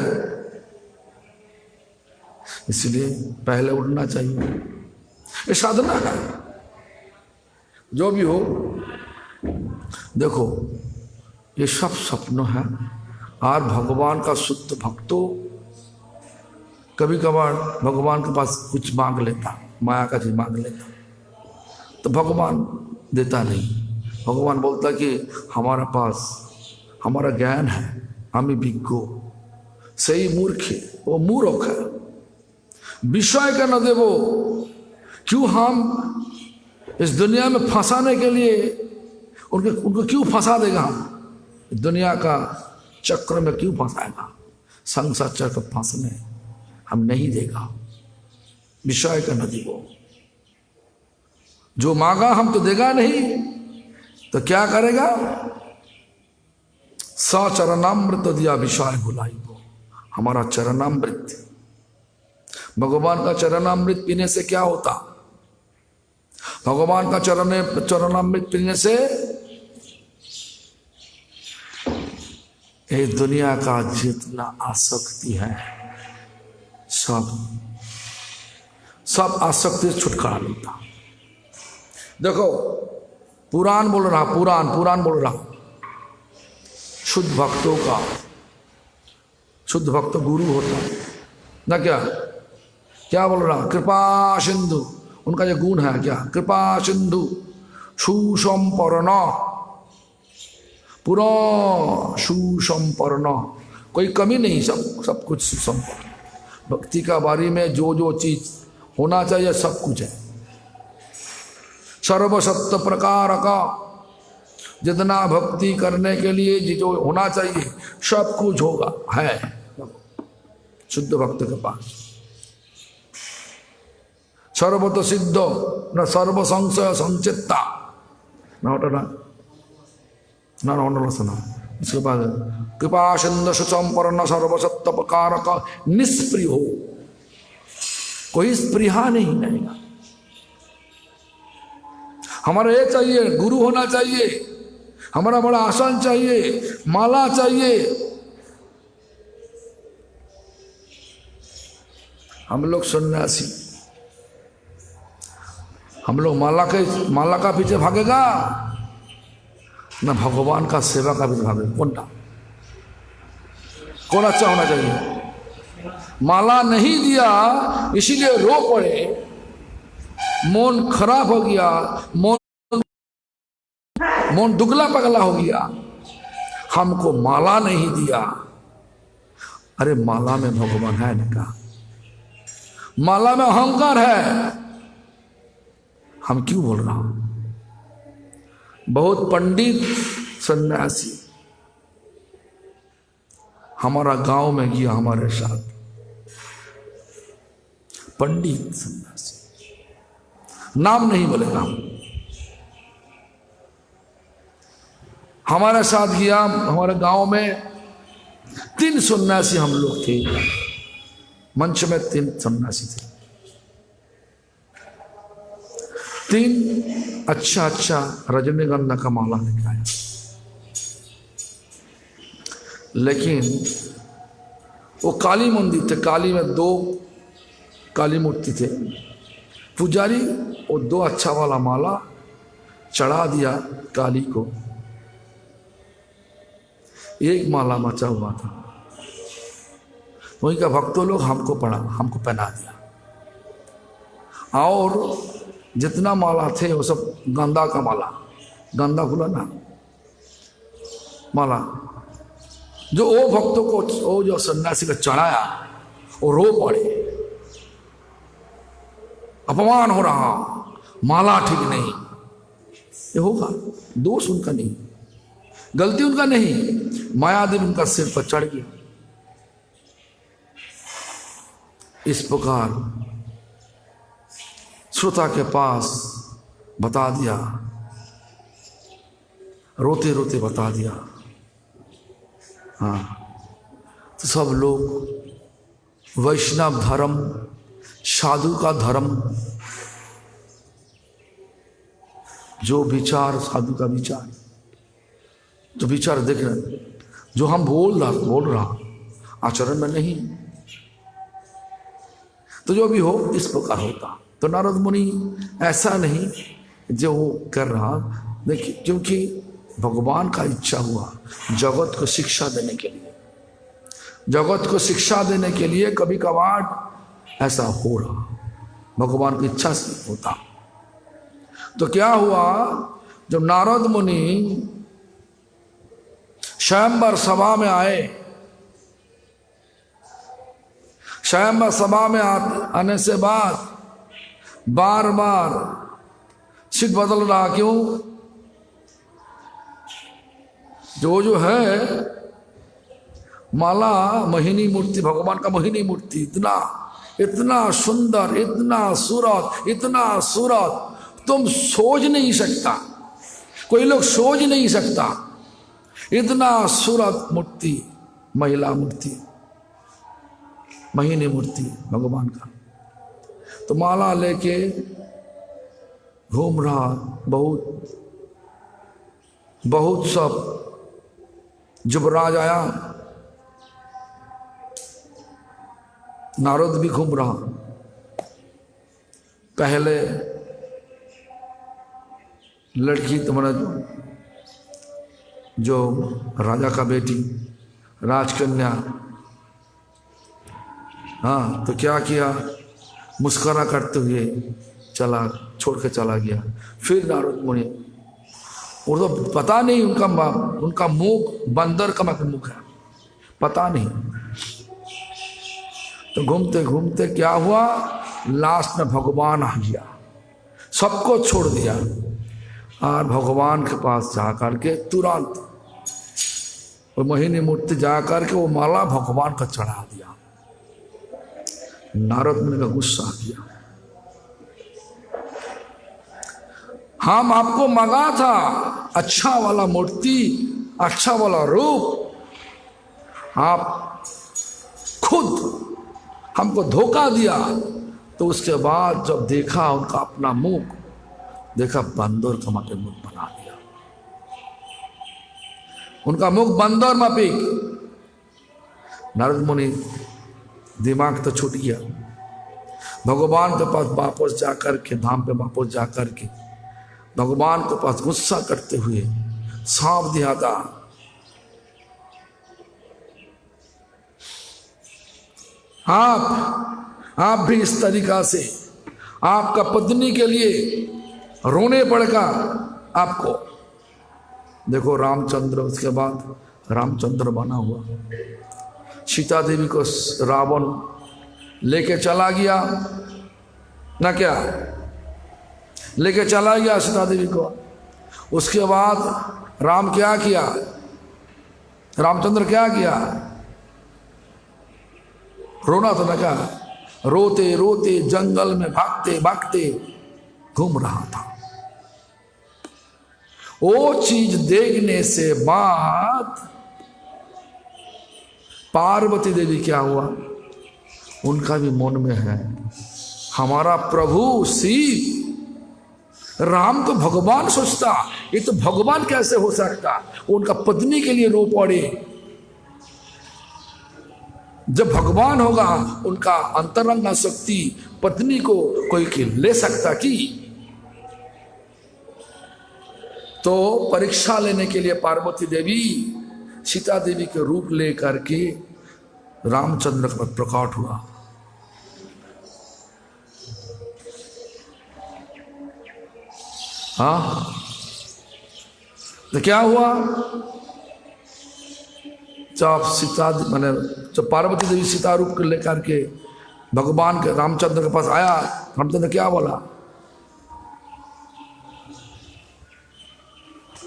इसलिए पहले उठना चाहिए। ये साधना है। जो भी हो, देखो ये सब सपना है। और भगवान का शुद्ध भक्तों कभी कभार भगवान के पास कुछ मांग लेता, माया का चीज मांग लेता, तो भगवान देता नहीं। भगवान बोलता कि हमारा पास हमारा ज्ञान है, हमें विज्ञो सही मूर्ख है, वो मूर्ख है। विषय का न देवो, क्यों हम इस दुनिया में फंसाने के लिए उनको क्यों फंसा देगा? हम दुनिया का चक्र में क्यों फंसाएगा? संसार चक्र फंसने हम नहीं देगा। विषय का न देवो, जो मांगा हम तो देगा नहीं, तो क्या करेगा? सचरणामृत दिया विषय भुलाइबो। हमारा चरणामृत, भगवान का चरणामृत पीने से क्या होता? भगवान का चरणामृत पीने से ये दुनिया का जितना आसक्ति है, सब आसक्ति से छुटकारा मिलता। देखो पुराण बोल रहा, पुराण बोल रहा, शुद्ध भक्तों का, शुद्ध भक्त गुरु होता ना। क्या बोल रहा? कृपा सिंधु, उनका जो गुण है क्या? कृपा सिंधु सुसंपन्न, पूरा सुसंपन्न, कोई कमी नहीं, सब कुछ सुसंपन्न। भक्ति का बारे में जो चीज होना चाहिए सब कुछ है। सर्वसत्व प्रकार का, जितना भक्ति करने के लिए जो होना चाहिए सब कुछ होगा, है शुद्ध भक्त के पास। सर्वत सिद्ध न सर्व संशय संचित्ता, ना उसके बाद कृपा सिंधु सुचंपर्ण सर्वसत्वकार का निष्प्रिय हो, कोई स्पृहा नहीं रहेगा। हमारा ये चाहिए, गुरु होना चाहिए, हमारा बड़ा आसन चाहिए, माला चाहिए। हम लोग सन्यासी, हम लोग माला का पीछे भागेगा ना भगवान का सेवा का पीछे भागेगा। कौन अच्छा होना चाहिए? माला नहीं दिया इसीलिए रो पड़े, मन खराब हो गया, मन दुगला पगला हो गया, हमको माला नहीं दिया। अरे माला में भगवान है ना? का माला में अहंकार है। हम क्यों बोल रहा हूं? बहुत पंडित सन्यासी हमारा गांव में गया हमारे साथ, पंडित सन्यासी, नाम नहीं बोलेगा, हमारे साथ गया। हमारे गांव में 3 सन्यासी हम लोग थे, मंच में 3 सन्यासी थे। 3 अच्छा रजनीगंधा का माला लेके आया, लेकिन वो काली मंदिर थे, काली में 2 काली मूर्ति थे। पुजारी वो 2 अच्छा वाला माला चढ़ा दिया काली को, एक माला बचा हुआ था। वहीं का भक्तों लोग हमको पहना दिया, और जितना माला थे वो सब गंदा का माला, गंदा खुला ना माला, जो वो भक्तों को वो जो सन्यासी का चढ़ाया वो रो पड़े, अपमान हो रहा, माला ठीक नहीं। ये होगा, दोष उनका नहीं, गलती उनका नहीं, मायादेव उनका सिर पर चढ़ गया। इस प्रकार श्रोता के पास बता दिया, रोते रोते बता दिया। हाँ, तो सब लोग वैष्णव धर्म, साधु का धर्म, जो विचार साधु का विचार, जो विचार देख रहे, जो हम बोल रहा आचरण में नहीं, तो जो भी हो इस प्रकार होता। तो नारद मुनि ऐसा नहीं जो वो कर रहा, देखिए, क्योंकि भगवान का इच्छा हुआ जगत को शिक्षा देने के लिए, जगत को शिक्षा देने के लिए कभी कभार ऐसा हो रहा, भगवान की इच्छा से होता। तो क्या हुआ, जब नारद मुनि स्वयंवर सभा में आए, स्वयंवर सभा में आने से बाद बार बार सिद्ध बदल रहा। क्यों? जो है माला मोहिनी मूर्ति, भगवान का मोहिनी मूर्ति, इतना सुंदर, इतना सूरत तुम सोच नहीं सकता, कोई लोग सोच नहीं सकता, इतना सूरत मूर्ति, महिला मूर्ति, मोहिनी मूर्ति भगवान का। तो माला लेके घूम रहा, बहुत सब युवराज आया, नारद भी घूम रहा। पहले लड़की तुम्हारा जो राजा का बेटी, राजकन्या, हाँ, तो क्या किया, मुस्कुरा करते हुए छोड़ के चला गया। फिर नारद मुनि, वो तो पता नहीं उनका मुख बंदर का मुख है, पता नहीं। तो घूमते घूमते क्या हुआ, लास्ट में भगवान आ गया, सबको छोड़ दिया और भगवान के पास जाकर के तुरंत वो मोहिनी मूर्ति जाकर के वो माला भगवान का चढ़ा दिया। नारद मुनि का गुस्सा आ गया, हम आपको मंगा था अच्छा वाला मूर्ति, अच्छा वाला रूप, आप खुद हमको धोखा दिया। तो उसके बाद जब देखा उनका अपना मुख, देखा बंदर का मापे मुख बना दिया, उनका मुख बंदर मापिक। नारद मुनि दिमाग तो छूट गया, भगवान के पास वापस जाकर के, धाम पे वापस जाकर के भगवान के पास गुस्सा करते हुए सांप दिया था। आप भी इस तरीका से आपका पत्नी के लिए रोने पड़ेगा आपको। देखो रामचंद्र, उसके बाद रामचंद्र बना हुआ, सीता देवी को रावण लेके चला गया ना, क्या लेके चला गया सीता देवी को। उसके बाद राम क्या किया, रामचंद्र क्या किया, रोना तो ना, क्या रोते रोते जंगल में भागते भागते घूम रहा था। वो चीज देखने से बाद पार्वती देवी क्या हुआ, उनका भी मन में है हमारा प्रभु शिव, राम को भगवान सोचता, ये तो भगवान कैसे हो सकता। उनका पत्नी के लिए रो पड़े। जब भगवान होगा उनका अंतरंग शक्ति पत्नी को कोई ले सकता कि? तो परीक्षा लेने के लिए पार्वती देवी सीता देवी के रूप लेकर के रामचंद्र का प्रकट हुआ। हाँ, तो क्या हुआ, जब पार्वती देवी सीता रूप को लेकर के भगवान के रामचंद्र के पास आया, रामचंद्र क्या बोला,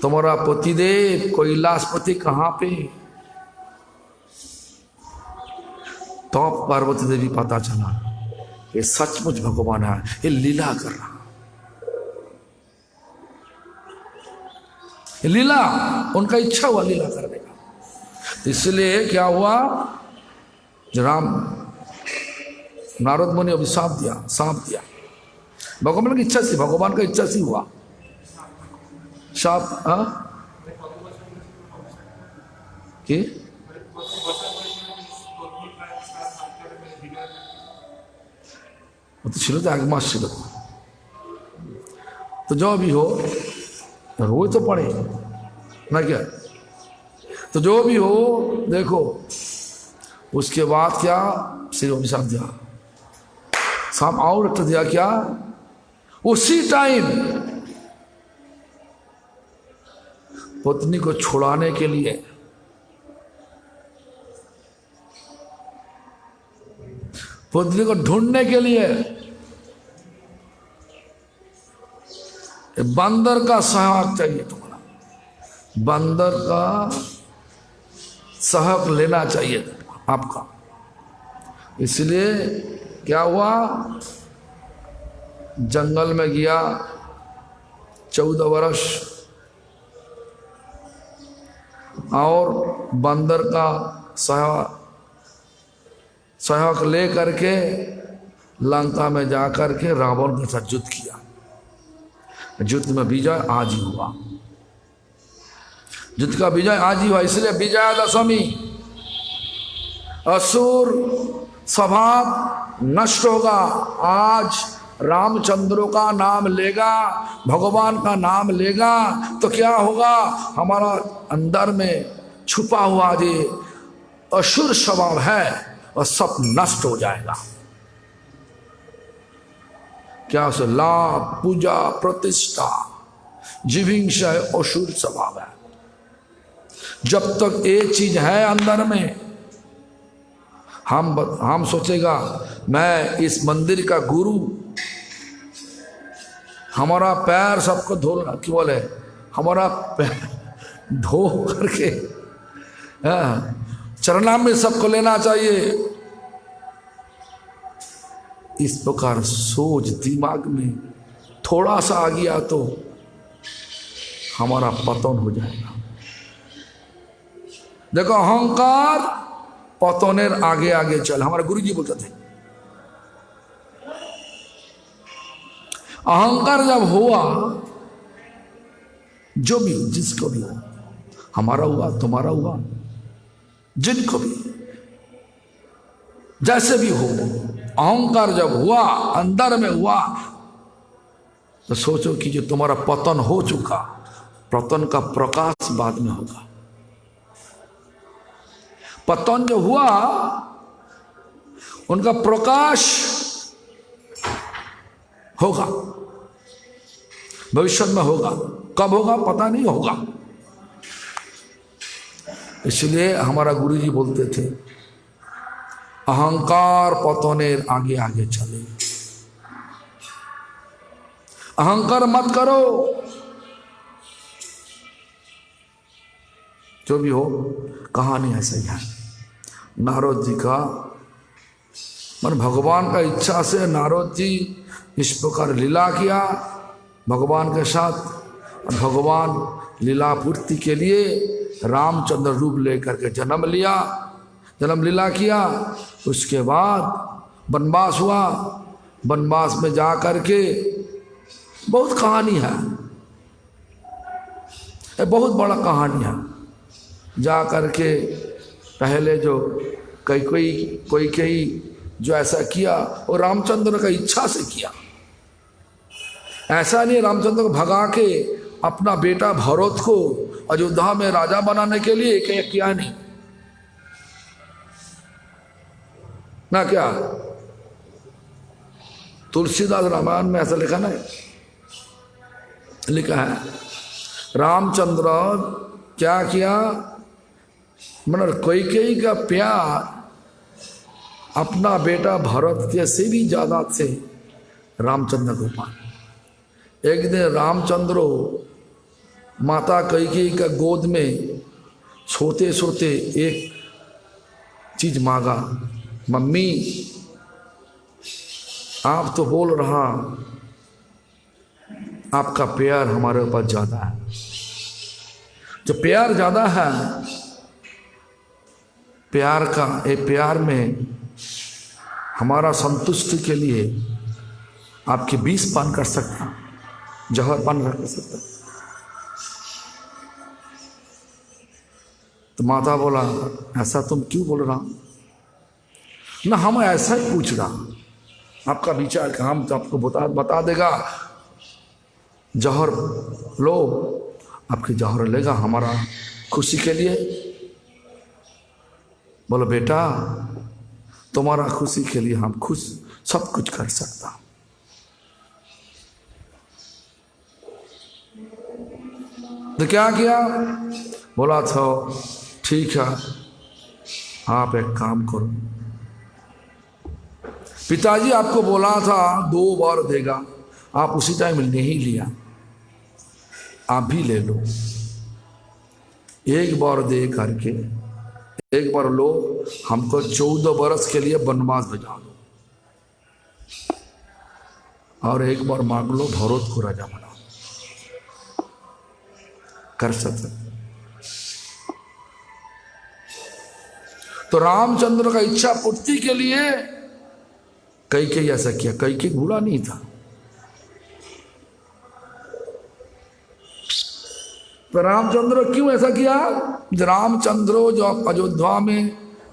तुम्हारा पतिदेव कैलाशपति कहाँ पे? तो पार्वती देवी पता चला ये सचमुच भगवान है, ये लीला कर रहा, ये लीला, उनका इच्छा हुआ लीला करने का। तो इसलिए क्या हुआ, राम नारद मुनि अभी सांप दिया, भगवान की इच्छा से, भगवान का इच्छा से हुआ सांप। कि तो ছিল তো 1 মাস ছিল, तो जो भी हो रोज तो पड़े ना, क्या तो जो भी हो देखो। उसके बाद क्या, सिर अभिशाप दिया, सांप और रट दिया। क्या उसी टाइम पत्नी को छुड़ाने के लिए पत्नी को ढूंढने के लिए बंदर का सहयोग चाहिए तुम्हारा, बंदर का सहयोग लेना चाहिए आपका। इसलिए क्या हुआ, जंगल में गया 14 वर्ष, और बंदर का सहयोग ले करके लंका में जाकर के रावण के साथ युद्ध किया। युद्ध में विजय आज ही हुआ, युद्ध का विजय आज ही हुआ। इसलिए विजयादशमी, असुर स्वभाव नष्ट होगा। आज रामचंद्र का नाम लेगा, भगवान का नाम लेगा तो क्या होगा, हमारा अंदर में छुपा हुआ जो असुर स्वभाव है वह सब नष्ट हो जाएगा। क्या उसे लाभ, पूजा, प्रतिष्ठा, जिभिंसा असुर स्वभाव है। जब तक ये चीज है अंदर में, हम सोचेगा मैं इस मंदिर का गुरु, हमारा पैर सबको धोना, क्यों बोले, हमारा पैर धो करके चरणा में सबको लेना चाहिए। इस प्रकार सोच दिमाग में थोड़ा सा आ गया तो हमारा पतन हो जाएगा। देखो अहंकार पतनेर आगे आगे चल, हमारे गुरुजी बोलते थे अहंकार जब हुआ, जो भी जिसको भी हो, हमारा हुआ तुम्हारा हुआ जिनको भी जैसे भी हो, अहंकार जब हुआ अंदर में हुआ तो सोचो कि जो तुम्हारा पतन हो चुका, पतन का प्रकाश बाद में होगा। पतन जो हुआ उनका प्रकाश होगा, भविष्य में होगा, कब होगा पता नहीं होगा। इसलिए हमारा गुरुजी बोलते थे अहंकार पतनेर आगे आगे चले, अहंकार मत करो। जो भी हो, कहानी ऐसा ही है। नारद जी का मन, भगवान का इच्छा से नारद जी इस प्रकार लीला किया भगवान के साथ, और भगवान लीला पूर्ति के लिए रामचंद्र रूप लेकर के जन्म लिया, जन्म लीला किया। उसके बाद वनवास हुआ, वनवास में जा करके बहुत कहानी है, बहुत बड़ा कहानी है। जा करके पहले जो कोई जो ऐसा किया वो रामचंद्र का इच्छा से किया, ऐसा नहीं रामचंद्र को भगा के अपना बेटा भरत को अयोध्या में राजा बनाने के लिए किया नहीं ना। क्या तुलसीदास रामायण में ऐसा लिखा ना, लिखा है रामचंद्र क्या किया, मतलब कोई का प्यार अपना बेटा भरत के से भी ज्यादा थे रामचंद्र को पाए। एक दिन रामचंद्र माता कैकेयी का गोद में सोते सोते एक चीज मांगा, मम्मी आप तो बोल रहा आपका प्यार हमारे ऊपर ज्यादा है, जो प्यार ज्यादा है, प्यार का प्यार में हमारा संतुष्टि के लिए आपके 20 पान कर सकता, जहर पान कर सकता। तो माता बोला ऐसा तुम क्यों बोल रहा ना, हम ऐसा ही पूछ रहा, आपका विचार का हम तो आपको बता देगा, जहर लो, आपके जहर लेगा हमारा खुशी के लिए। बोलो बेटा तुम्हारा खुशी के लिए हम खुश सब कुछ कर सकता। तो क्या किया, बोला था ठीक है आप एक काम करो, पिताजी आपको बोला था 2 बार देगा, आप उसी टाइम नहीं लिया, आप भी ले लो, एक बार दे करके एक बार लो, हमको 14 बरस के लिए वनवास भेजा दो, और एक बार मांग लो भरत को राजा बना, कर सकते। तो रामचंद्र का इच्छा पूर्ति के लिए कैकेयी ऐसा किया, कैकेयी भूला नहीं था। तो रामचंद्र क्यों ऐसा किया, रामचंद्र जो अयोध्या में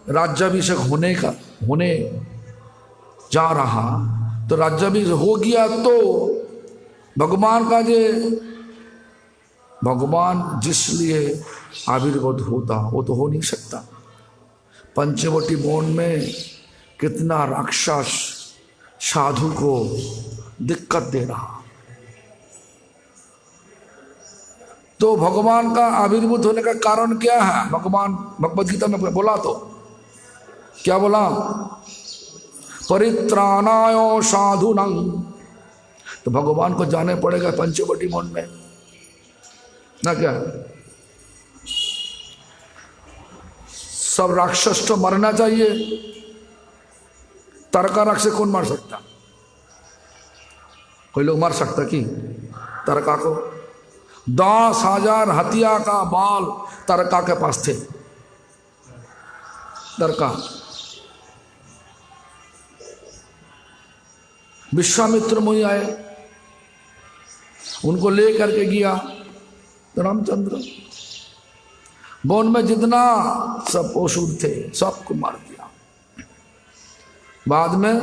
राज्याभिषेक होने जा रहा, तो राज्याभिषेक हो गया तो भगवान का भगवान जिस लिए आविर्भूत होता वो तो हो नहीं सकता। पंचवटी वन में कितना राक्षस साधु को दिक्कत दे रहा, तो भगवान का आविर्भूत होने का कारण क्या है, भगवान भगवद गीता में बोला, तो क्या बोला, परित्राणाय साधुनां। तो भगवान को जाने पड़ेगा पंचवटी वन में ना, क्या सब राक्षस तो मरना चाहिए, तारका राक्षस कौन मार सकता, कोई लोग मार सकता कि तारका को 10,000 हथिया का बाल तारका के पास थे, दरकार। विश्वामित्र मुनि आए, उनको लेकर के गया रामचंद्र। वन में जितना सब असुर थे सबको मार दिया। बाद में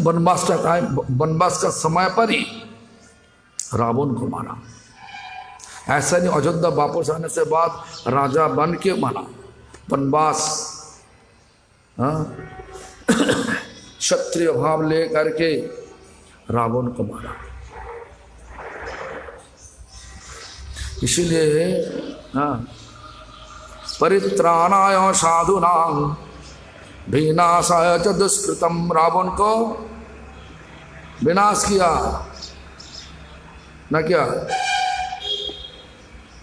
वनवास का समय पर ही रावण को मारा। ऐसा नहीं अयोध्या वापस आने से बाद राजा बन के मारा, वनवास क्षत्रिय भाव ले करके रावण को मारा। इसीलिए परित्राणाय साधूनां विनाशाय च दुष्कृतम, रावण को विनाश किया न, क्या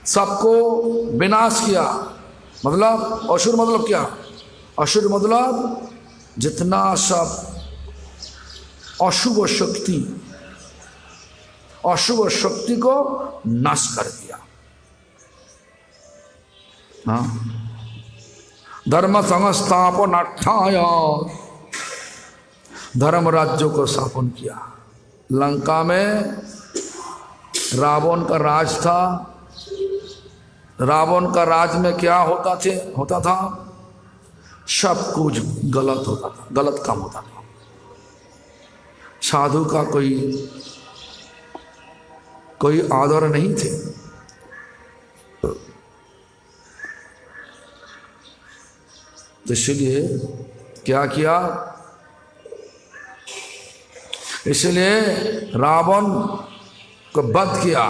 सबको विनाश किया। मतलब असुर मतलब क्या? असुर मतलब जितना सब अशुभ शक्ति, अशुभ शक्ति को नाश कर दिया। हाँ, धर्म संस्थापनार्थाय, धर्म राज्यों को स्थापन किया। लंका में रावण का राज था। रावण का राज में क्या होता था? सब कुछ गलत होता था, गलत काम होता था। साधु का कोई आदर नहीं थे। तो इसलिए क्या किया? इसलिए रावण को वध किया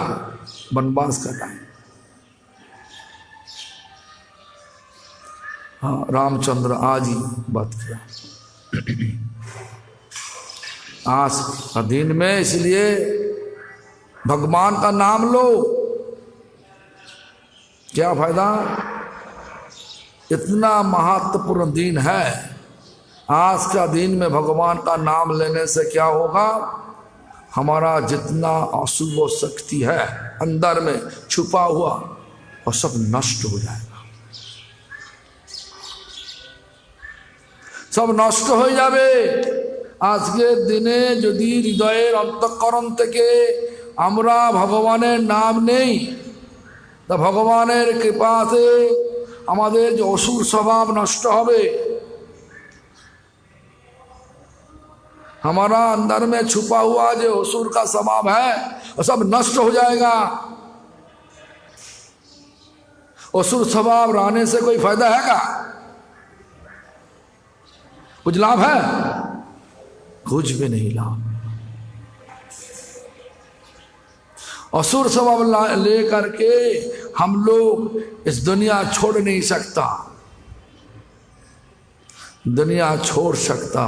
वनवास का टाइम। हाँ, रामचंद्र आज ही वध किया, आज का दिन में। इसलिए भगवान का नाम लो, क्या फायदा? इतना महत्वपूर्ण दिन है। आज का दिन में भगवान का नाम लेने से क्या होगा? हमारा जितना अशुभ शक्ति है अंदर में छुपा हुआ वो सब नष्ट हो जाएगा, सब नष्ट हो जावे। আজকের দিনে যদি হৃদয়ের অন্তঃকরণ থেকে আমরা ভগবানের নাম নেই, তা ভগবানের কৃপাতে আমাদের যে অসুর স্বভাব নষ্ট হবে। हमारा अंदर में छुपा हुआ जो असुर का स्वभाव है वो सब नष्ट हो जाएगा। असुर स्वभाव रहने से कोई फायदा है क्या? कुछ लाभ है? कुछ भी नहीं लाभ। असुर स्वभाव ले करके हम लोग इस दुनिया छोड़ नहीं सकता। दुनिया छोड़ सकता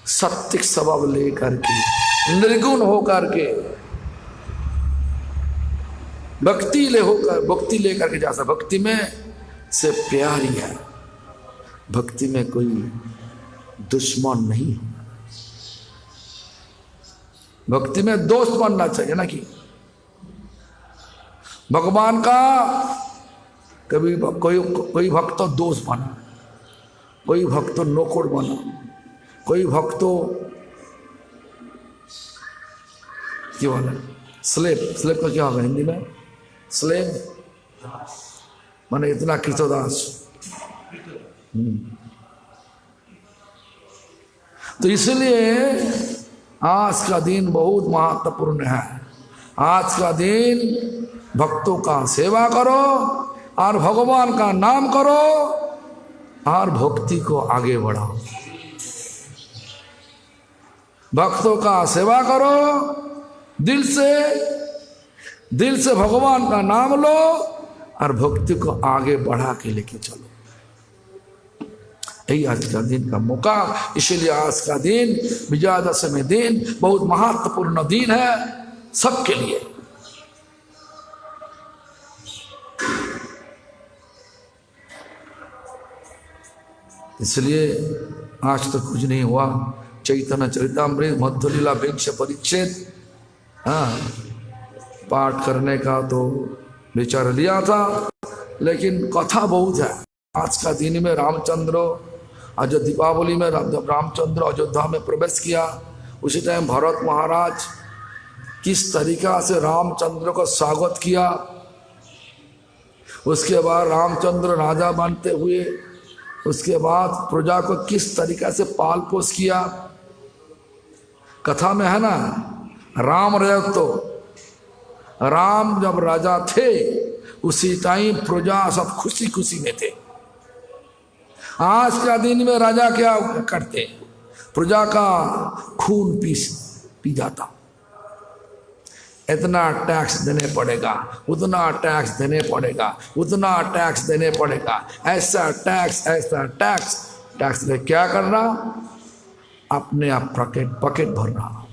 सत्विक स्वभाव लेकर के, निर्गुण होकर के, भक्ति लेकर के जा सकता। भक्ति में से प्यार ही है, भक्ति में कोई दुश्मन नहीं। भक्ति में दोस्त बनना चाहिए ना, कि भगवान का कभी कोई भक्त तो दोस्त बना, कोई भक्त तो नौकर बना, कोई भक्त तो क्या बोला स्लेव का क्या होगा हिंदी में? स्लेव माने इतना कृतदास। तो इसलिए आज का दिन बहुत महत्वपूर्ण है। आज का दिन भक्तों का सेवा करो और भगवान का नाम करो और भक्ति को आगे बढ़ाओ। भक्तों का सेवा करो, दिल से भगवान का नाम लो और भक्ति को आगे बढ़ा के लेके चलो। यही आज का दिन का मौका। इसलिए आज का दिन विजयादशमी दिन बहुत महत्वपूर्ण दिन है सबके लिए। इसलिए आज तो कुछ नहीं हुआ। चैतन्य चरितामृत मध्य लीला विंश परिच्छेद पाठ करने का तो विचार लिया था, लेकिन कथा बहुत है। आज का दिन में रामचंद्र दीपावली में जब रामचंद्र अयोध्या में प्रवेश किया, उसी टाइम भरत महाराज किस तरीका से रामचंद्र को स्वागत किया, उसके बाद रामचंद्र राजा बनते हुए उसके बाद प्रजा को किस तरीका से पाल पोस किया, कथा में है ना। राम रहे तो राम जब राजा थे उसी टाइम प्रजा सब खुशी खुशी में थे। आज का दिन में राजा क्या करते, प्रजा का खून पी जाता, इतना टैक्स देने पड़ेगा, उतना टैक्स देने पड़ेगा, उतना टैक्स देने पड़ेगा, ऐसा टैक्स दे क्या कर रहा, अपने आप पकेट भर रहा।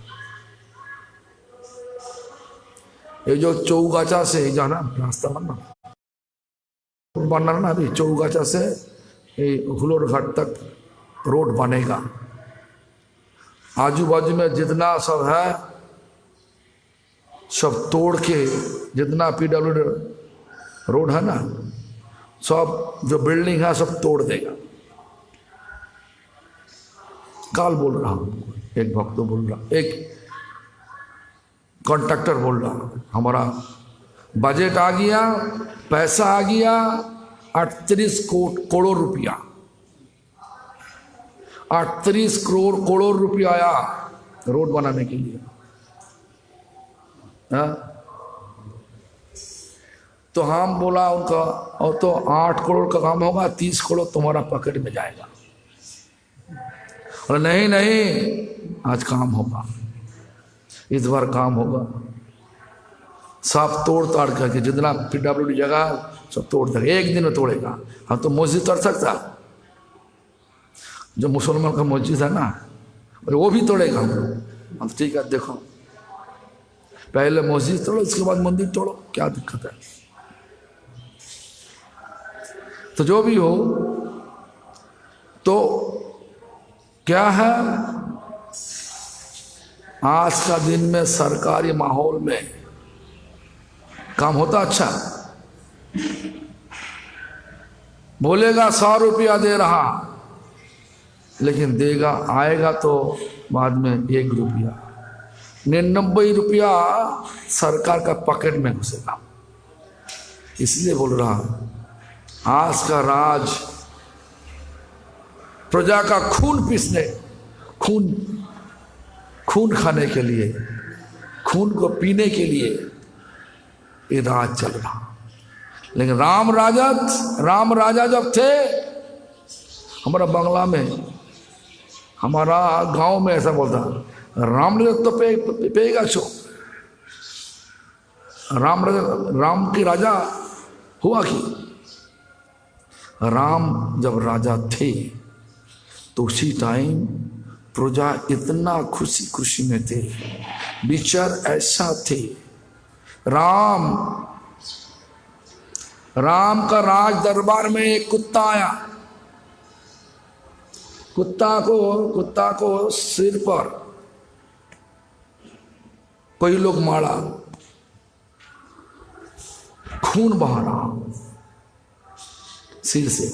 ये जो चौगाछा से जाना रास्ता बनना ना, अभी चौगाछा से हुलोर घाट तक रोड बनेगा। आजू बाजू में जितना सब है सब तोड़ के, जितना PWD रोड है ना, सब जो बिल्डिंग है सब तोड़ देगा। काल बोल रहा हूं, एक भक्त बोल रहा, एक कॉन्ट्रैक्टर बोल रहा, हमारा बजट आ गया, पैसा आ गया 38 करोड़ रुपया, 38 करोड़ रुपया आया रोड बनाने के लिए। हाँ? तो हम बोला उनका, और तो 8 करोड़ का काम होगा, 30 करोड़ तुम्हारा पॉकेट में जाएगा। और नहीं आज काम होगा, इस बार काम होगा, सब तोड़ ताड़ करके जितना PWD जगह सब तोड़ देगा, एक दिन में तोड़ेगा। हाँ तो मस्जिद तोड़ सकता, जो मुसलमान का मस्जिद है ना, और वो भी तोड़ेगा हम लोग। हम ठीक है, देखो पहले मस्जिद तोड़ो, उसके बाद मंदिर तोड़ो, क्या दिक्कत है। तो जो भी हो, तो क्या है, आज का दिन में सरकारी माहौल में काम होता अच्छा, बोलेगा 100 रुपया दे रहा, लेकिन देगा आएगा तो बाद में 1 रुपया, 99 रुपया सरकार का पॉकेट में घुसेगा। इसलिए बोल रहा, आज का राज प्रजा का खून पीसने, खून खाने के लिए, खून को पीने के लिए ये राज चल रहा। लेकिन राम राजा जब थे, हमारा बंगला में, हमारा गांव में ऐसा बोलता, राम तो पेगा छो, राम की राजा हुआ कि राम जब राजा थे तो उसी टाइम प्रजा इतना खुशी में थे, विचार ऐसा थे। राम का राज दरबार में एक कुत्ता आया, कुत्ता को सिर पर कई लोग मारा, खून बहा रहा सिर से।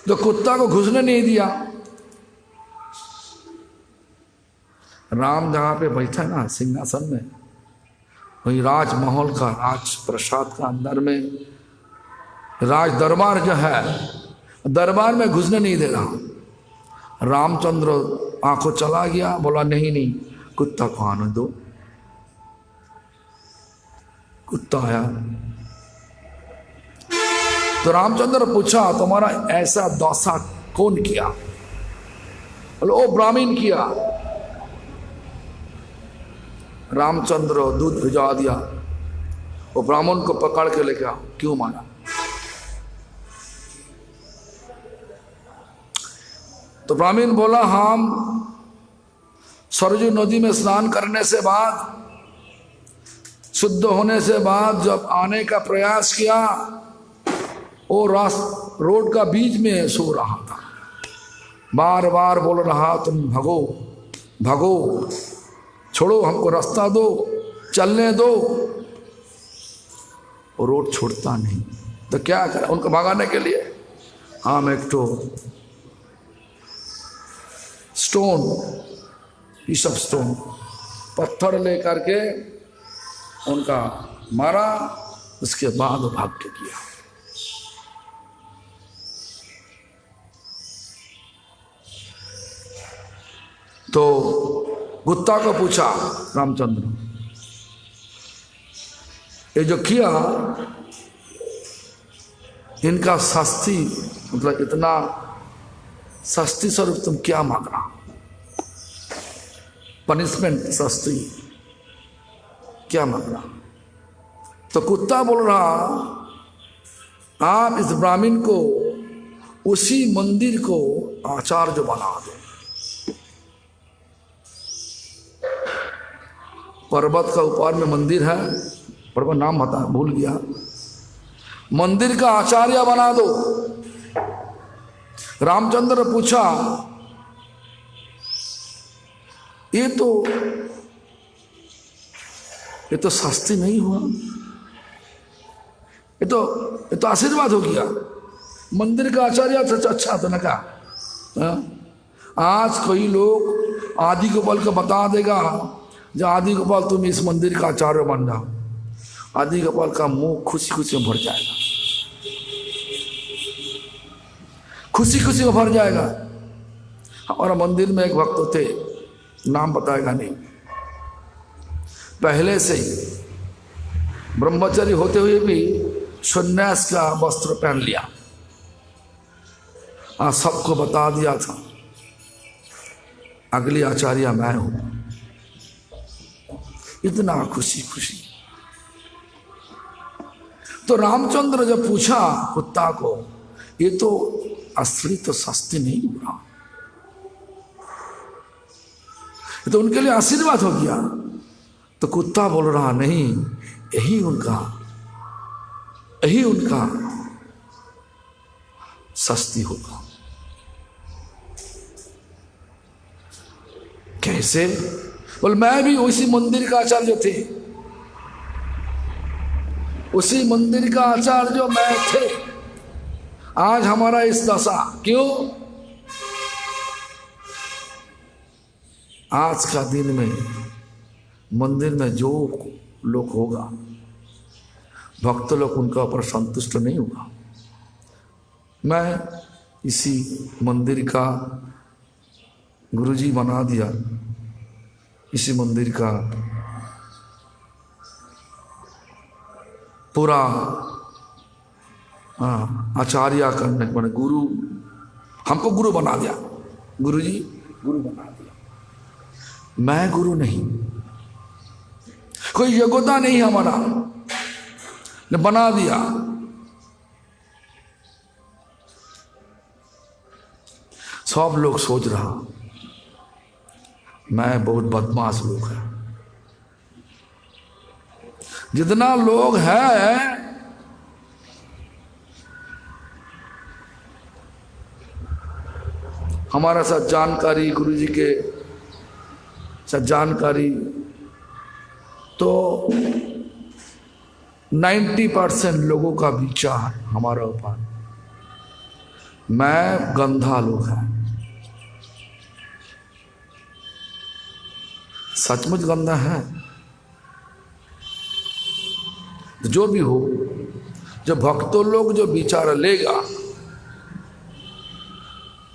तो कुत्ता को घुसने नहीं दिया। राम जहां पे बैठा ना सिंहासन में, वही राजमहल का, राज प्रसाद का अंदर में राज दरबार जो है, दरबार में घुसने नहीं दे रहा। रामचंद्र आंखों चला गया, बोला नहीं कुत्ता को आने दो। कुत्ता आया तो रामचंद्र पूछा, तुम्हारा ऐसा दशा कौन किया? बोले ओ ब्राह्मण किया। रामचंद्र दूध भिजवा दिया, वो ब्राह्मण को पकड़ के लेके आओ। क्यों मारा? तो ब्राह्मण बोला, हम सरजू नदी में स्नान करने से बाद, शुद्ध होने से बाद जब आने का प्रयास किया, वो रोड का बीच में सो रहा था, बार बार बोल रहा, तुम भगो भगो, छोड़ो, हमको रास्ता दो, चलने दो। और रोड छोड़ता नहीं। तो क्या करें उनको भगाने के लिए? हम एक तो स्टोन, पीस ऑफ स्टोन, पत्थर लेकर के उनका मारा, उसके बाद भाग के किया। तो कुत्ता को पूछा रामचंद्र, ये जो किया इनका शास्ति, मतलब इतना शास्ति स्वरूप तुम क्या मांग रहा? पनिशमेंट, शास्ति क्या मांग रहा? तो कुत्ता बोल रहा, आप इस ब्राह्मण को उसी मंदिर को आचार्य बना दो। पर्वत का ऊपर में मंदिर है, पर्वत नाम बता भूल गया, मंदिर का आचार्य बना दो। रामचंद्र पूछा, ये तो शास्ति नहीं हुआ, ये तो आशीर्वाद हो गया। मंदिर का आचार्य अच्छा तो ना कहा। आज कोई लोग आदि गोपाल को बता देगा, जो आदि गोपाल तुम इस मंदिर का आचार्य बन जाओ, आदि गोपाल का मुंह खुशी खुशी में भर जाएगा, खुशी खुशी में भर जाएगा। हमारा मंदिर में एक भक्त थे, नाम बताएगा नहीं, पहले से ही ब्रह्मचारी होते हुए भी सन्यास का वस्त्र पहन लिया, सबको बता दिया था अगली आचार्य मैं हूं। इतना खुशी खुशी। तो रामचंद्र जब पूछा कुत्ता को, ये तो असली तो शास्ति नहीं हुआ, ये तो उनके लिए आशीर्वाद हो गया। तो कुत्ता बोल रहा, नहीं, यही उनका शास्ति होगा। कैसे? बोल, मैं भी उसी मंदिर का आचार्य थे, उसी मंदिर का आचार्य मैं थे, आज हमारा इस दशा क्यों? आज का दिन में मंदिर में जो लोग होगा, भक्त लोग उनका ऊपर संतुष्ट नहीं होगा। मैं इसी मंदिर का गुरुजी बना दिया, इसी मंदिर का पूरा आचार्य करने मैंने गुरु, हमको गुरु बना दिया, गुरुजी गुरु बना दिया। मैं गुरु नहीं, कोई योग्यता नहीं हमारा, ने बना दिया। सब लोग सोच रहा मैं बहुत बदमाश लोग है। जितना लोग है हमारा साथ जानकारी, गुरुजी के साथ जानकारी, तो 90% लोगों का विचार हमारा ऊपर, मैं गंधा लोग है, सचमुच गंदा है। जो भी हो, जो भक्तों लोग जो विचार लेगा,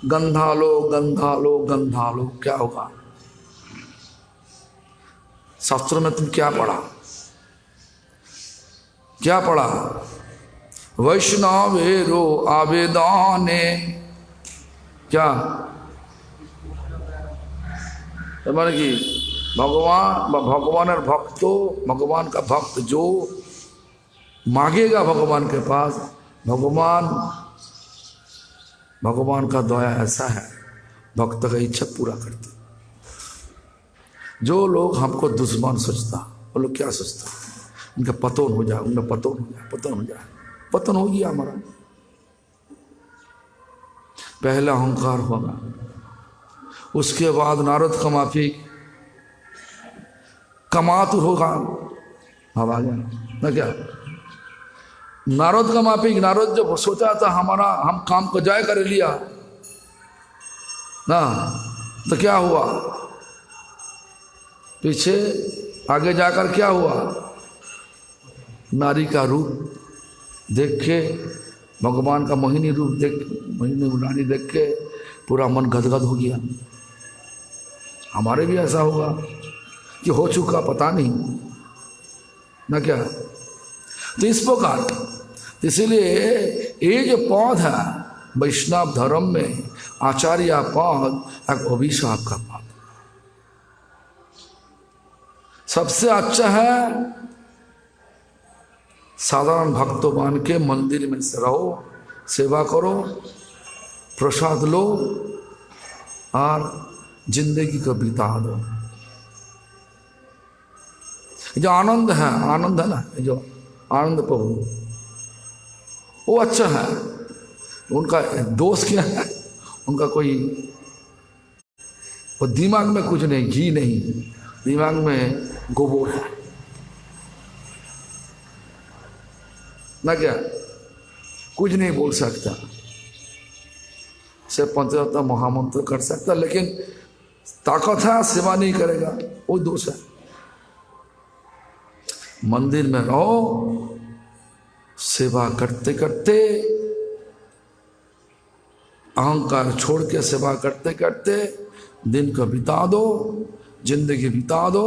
गंधा लो गंधा लो गंधा लो, क्या होगा? शास्त्रों में तुम क्या पढ़ा? क्या पढ़ा? वैष्णवेरो आवेदाने, क्या माने कि भगवान और भक्तों, भगवान का भक्त जो मांगेगा भगवान के पास, भगवान का दया ऐसा है, भक्त का इच्छा पूरा करते। जो लोग हमको दुश्मन सोचता, वो लोग क्या सोचता? उनका पतन हो जाए, उनका पतन हो गया हमारा। पहला अहंकार होगा, उसके बाद नारद का माफी कमातुर होगा, अब आ गया ना क्या? नारद का माफिक, नारद जब सोचा था हमारा हम काम को जाय कर लिया ना, तो क्या हुआ पीछे आगे जाकर क्या हुआ, नारी का रूप देख के, भगवान का मोहिनी रूप देख, मोहिनी रानी देख के पूरा मन गदगद हो गया। हमारे भी ऐसा होगा कि हो चुका पता नहीं ना क्या। तो इस प्रकार, इसीलिए ये जो पौध है वैष्णव धर्म में आचार्य पौध एक अभिशाप का पौध, सबसे अच्छा है साधारण भक्तों मान के मंदिर में से रहो, सेवा करो, प्रसाद लो और जिंदगी को बिता दो। जो आनंद है ना, जो आनंद प्रभु वो अच्छा है। उनका दोष क्या है, उनका कोई वो दिमाग में कुछ नहीं, घी नहीं, दिमाग में गोबर है ना, क्या कुछ नहीं बोल सकता, सिर्फ पंचरत्न महामंत्र कर सकता, लेकिन ताकत है सेवा नहीं करेगा, वो दोष है। मंदिर में रहो, सेवा करते करते, अहंकार छोड़ के सेवा करते करते दिन को बिता दो, जिंदगी बिता दो।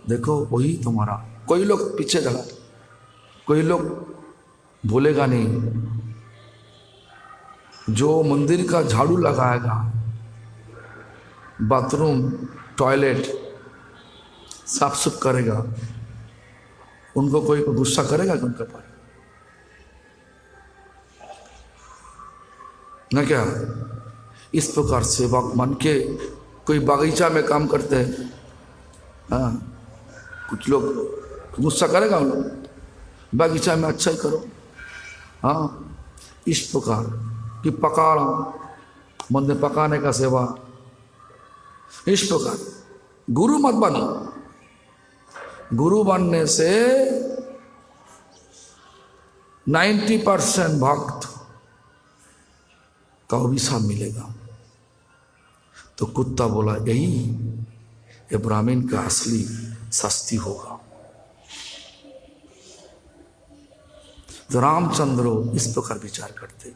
देखो वही तुम्हारा, कोई लोग पीछे चला, कोई लोग बोलेगा नहीं, जो मंदिर का झाड़ू लगाएगा, बाथरूम टॉयलेट साफ सुफ करेगा, उनको कोई गुस्सा करेगा उनके पर ना क्या। इस प्रकार सेवक मन के, कोई बागीचा में काम करते हैं, हाँ कुछ लोग गुस्सा करेगा, उन लोग बागीचा में अच्छा ही करो, हाँ इस प्रकार कि पका मंदिर पकाने का सेवा, इस प्रकार गुरु मत बनो। गुरु बनने से 90% भक्त का अभिशाप मिलेगा। तो कुत्ता बोला यही ये ब्राह्मण का असली शास्ति होगा। तो रामचंद्र इस प्रकार विचार करते,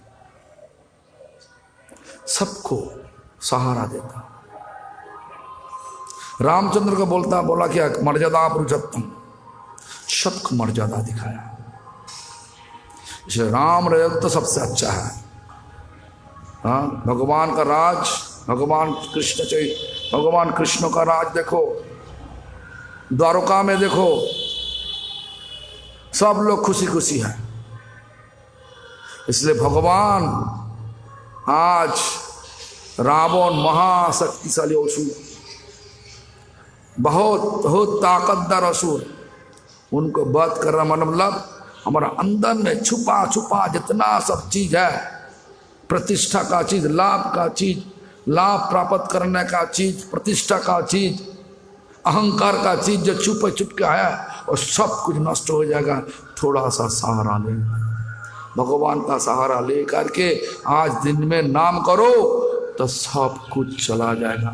सबको सहारा देता। रामचंद्र को बोला क्या, मर्यादा पुरुषोत्तम, सबको मर्यादा दिखाया। इसलिए राम राज तो सबसे अच्छा है। हाँ भगवान का राज, भगवान कृष्ण का राज देखो, द्वारका में देखो, सब लोग खुशी खुशी है। इसलिए भगवान आज रावण महाशक्तिशाली असुर, बहुत ताकतदार असुर, उनको वध करना मतलब हमारा अंदर में छुपा छुपा जितना सब चीज है, प्रतिष्ठा का चीज, लाभ का चीज, लाभ प्राप्त करने का चीज, प्रतिष्ठा का चीज, अहंकार का चीज जो छुप के है, और सब कुछ नष्ट हो जाएगा। थोड़ा सा सहारा ले, भगवान का सहारा ले करके आज दिन में नाम करो तो सब कुछ चला जाएगा।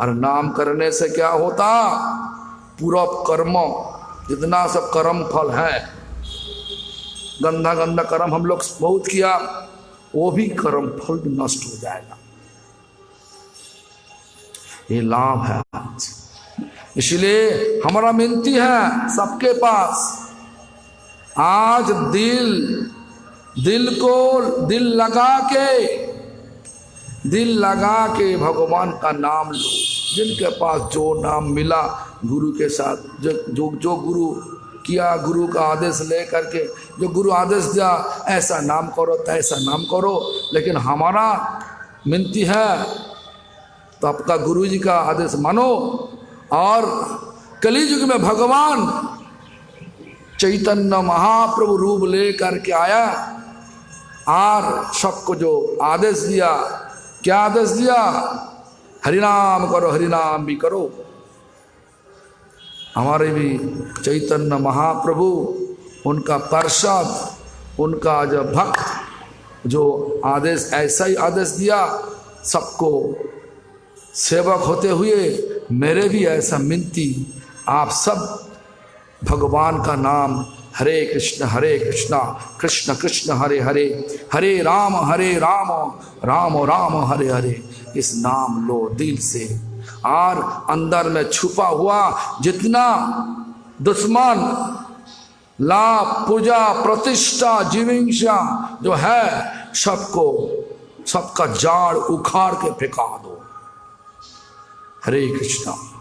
और नाम करने से क्या होता, पूरा कर्म जितना सब कर्म फल है, गंदा गंदा कर्म हम लोग बहुत किया, वो भी कर्म फल भी नष्ट हो जाएगा। ये लाभ है। इसलिए हमारा विनती है सबके पास, आज दिल लगा के भगवान का नाम लो। जिनके पास जो नाम मिला गुरु के साथ, जो गुरु किया, गुरु का आदेश ले करके, जो गुरु आदेश दिया ऐसा नाम करो तो ऐसा नाम करो। लेकिन हमारा विनती है तो आपका गुरु जी का आदेश मानो। और कलियुग में भगवान चैतन्य महाप्रभु रूप ले करके आया और सबको जो आदेश दिया, क्या आदेश दिया, हरिनाम करो, हरिनाम भी करो। हमारे भी चैतन्य महाप्रभु, उनका पार्षद, उनका जब भक्त जो आदेश, ऐसा ही आदेश दिया सबको सेवक होते हुए, मेरे भी ऐसा मिनती, आप सब भगवान का नाम हरे कृष्ण कृष्ण कृष्ण हरे हरे, हरे राम राम राम हरे हरे, इस नाम लो दिल से। और अंदर में छुपा हुआ जितना दुश्मन, लाभ, पूजा, प्रतिष्ठा, जीविंसा जो है, सबको, सबका जाड़ उखाड़ के फेंका दो। हरे कृष्णा।